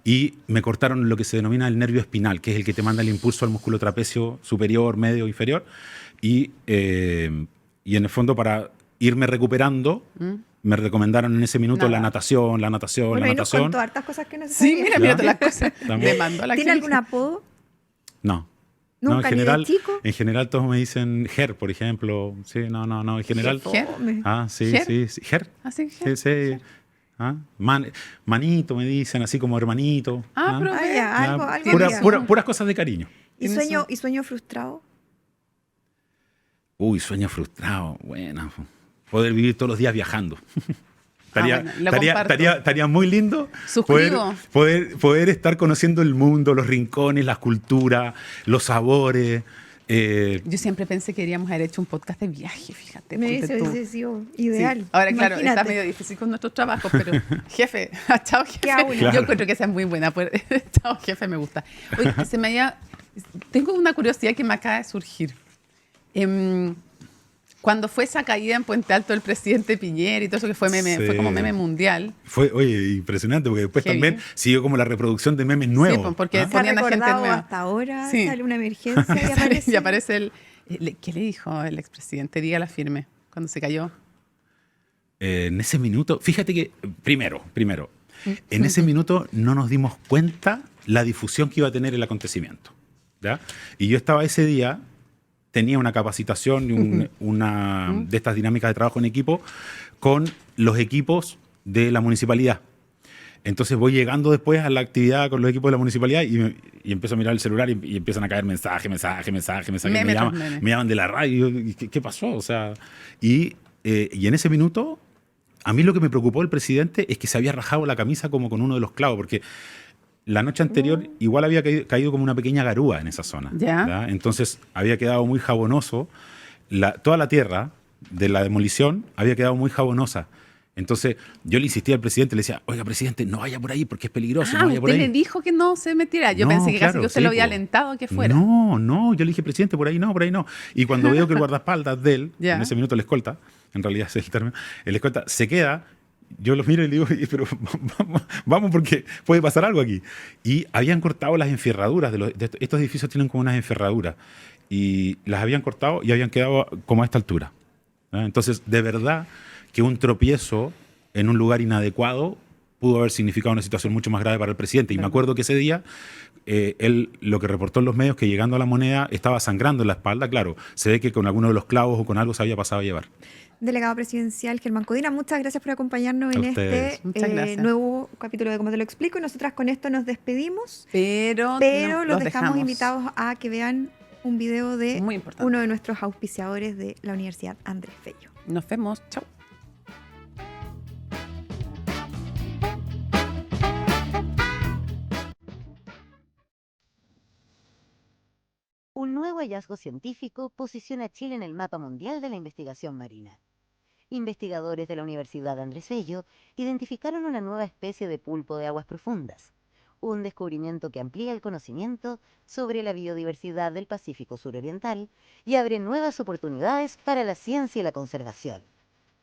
y me cortaron lo que se denomina el nervio espinal, que es el que te manda el impulso al músculo trapecio superior, medio, inferior. Y en el fondo, para irme recuperando, me recomendaron en ese minuto Nada. la natación. Bueno, ahí nos contó hartas cosas que no se Sí, sabían. mira, Ya. mira todas las cosas. También. Le mandó a la ¿Tiene clínica. algún apodo? No. ¿Nunca, ni de chico? En general todos me dicen Ger, por ejemplo. Sí, no, en general. Ger. Ah, sí, ¿Ger? sí. Ger. ¿Ah, sí, Sí, Ger? sí. Ah, manito me dicen, así como hermanito. Ah, pero Ah, ve. ya, algo Tiene había. razón. Puras cosas de cariño. ¿Y Tiene sueño, razón. ¿Y sueño frustrado? Uy, sueño frustrado. Buena. Poder vivir todos los días viajando. Bueno, lo comparto. Estaría muy lindo Suscribo. poder estar conociendo el mundo, los rincones, las culturas, los sabores. Yo siempre pensé que queríamos haber hecho un podcast de viaje, fíjate. Me ponte tú. hubiese sido Sí. ideal. Ahora, claro, está Imagínate. medio difícil con nuestros trabajos, pero jefe, chao jefe. ¿Qué hago? Yo Claro. encuentro que esa es muy buena. Pues, chao jefe, me gusta. Oye, tengo una curiosidad que me acaba de surgir. Cuando fue esa caída en Puente Alto del presidente Piñera y todo eso que fue meme, Sí. fue como meme mundial. Oye, impresionante, porque después Heavy. también siguió como la reproducción de memes nuevos. pues, porque ¿Ah? Se ha ponían a gente recordado nueva. hasta ahora, Sí. sale una emergencia y aparece. Y aparece ¿qué le dijo el expresidente? Dígala firme, cuando se cayó. En ese minuto, fíjate que, primero, en ese minuto no nos dimos cuenta la difusión que iba a tener el acontecimiento. ¿Ya? Y yo estaba ese día, tenía una capacitación y una de estas dinámicas de trabajo en equipo con los equipos de la municipalidad. Entonces voy llegando después a la actividad con los equipos de la municipalidad y empiezo a mirar el celular y empiezan a caer mensajes. Meme Me tras meme. me llaman de la radio. ¿Y qué pasó? O sea, y en ese minuto, a mí lo que me preocupó del presidente es que se había rajado la camisa como con uno de los clavos, porque la noche anterior igual había caído como una pequeña garúa en esa zona. Ya. ¿Ya? Entonces había quedado muy jabonoso. Toda la tierra de la demolición había quedado muy jabonosa. Entonces yo le insistía al presidente, le decía, oiga, presidente, no vaya por ahí porque es peligroso, no vaya por Usted ahí. le dijo que no se metiera. Yo No, pensé que casi claro, que usted sí, lo había po. alentado a que fuera. No, yo le dije, presidente, por ahí no. Y cuando veo que el guardaespaldas de él, Ya. en ese minuto el escolta, en realidad ese es el término, el escolta se queda, yo lo miro y le digo, pero vamos porque puede pasar algo aquí. Y habían cortado las enferraduras, estos edificios tienen como unas enferraduras, y las habían cortado y habían quedado como a esta altura. ¿Ya? Entonces, de verdad que un tropiezo en un lugar inadecuado pudo haber significado una situación mucho más grave para el presidente. Y me acuerdo que ese día, él lo que reportó en los medios, que llegando a la Moneda estaba sangrando en la espalda, claro, se ve que con alguno de los clavos o con algo se había pasado a llevar. Delegado presidencial Germán Codina, muchas gracias por acompañarnos A en ustedes. este Muchas gracias. nuevo capítulo de Cómo te lo explico. Y nosotras con esto nos despedimos, Pero pero no, los dejamos invitados a que vean un video de Muy importante. uno de nuestros auspiciadores de la Universidad Andrés Bello. Nos vemos. Chao. Un nuevo hallazgo científico posiciona a Chile en el mapa mundial de la investigación marina. Investigadores de la Universidad Andrés Bello identificaron una nueva especie de pulpo de aguas profundas, un descubrimiento que amplía el conocimiento sobre la biodiversidad del Pacífico suroriental y abre nuevas oportunidades para la ciencia y la conservación.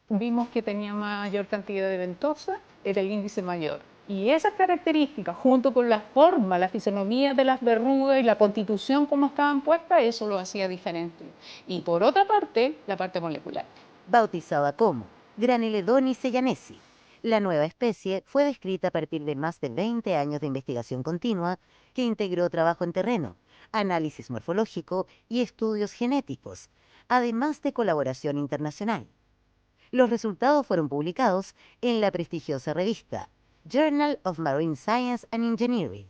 Vimos que tenía mayor cantidad de ventosa, era el índice mayor. Y esas características, junto con la forma, la fisonomía de las verrugas y la constitución como estaban puestas, eso lo hacía diferente. Y por otra parte, la parte molecular. Bautizada como Graneledonis seyanesi, la nueva especie fue descrita a partir de más de 20 años de investigación continua que integró trabajo en terreno, análisis morfológico y estudios genéticos, además de colaboración internacional. Los resultados fueron publicados en la prestigiosa revista Journal of Marine Science and Engineering.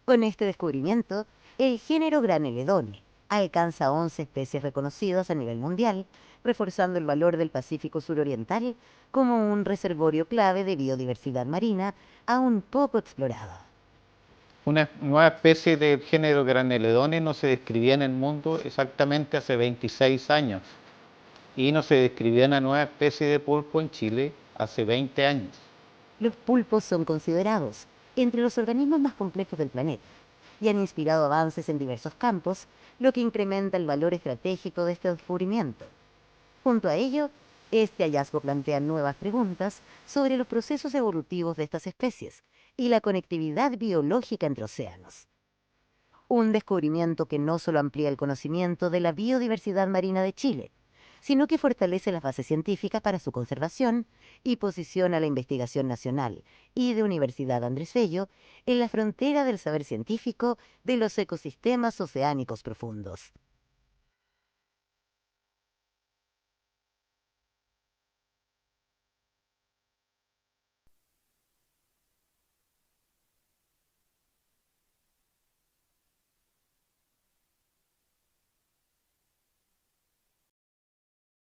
Con este descubrimiento, el género Graneledone alcanza 11 especies reconocidas a nivel mundial, reforzando el valor del Pacífico suroriental como un reservorio clave de biodiversidad marina aún poco explorada. Una nueva especie del género Graneledones no se describía en el mundo exactamente hace 26 años. y no se describía una nueva especie de pulpo en Chile hace 20 años. Los pulpos son considerados entre los organismos más complejos del planeta y han inspirado avances en diversos campos, lo que incrementa el valor estratégico de este descubrimiento. Junto a ello, este hallazgo plantea nuevas preguntas sobre los procesos evolutivos de estas especies y la conectividad biológica entre océanos. Un descubrimiento que no solo amplía el conocimiento de la biodiversidad marina de Chile, sino que fortalece las bases científicas para su conservación y posiciona la investigación nacional y de Universidad Andrés Bello en la frontera del saber científico de los ecosistemas oceánicos profundos.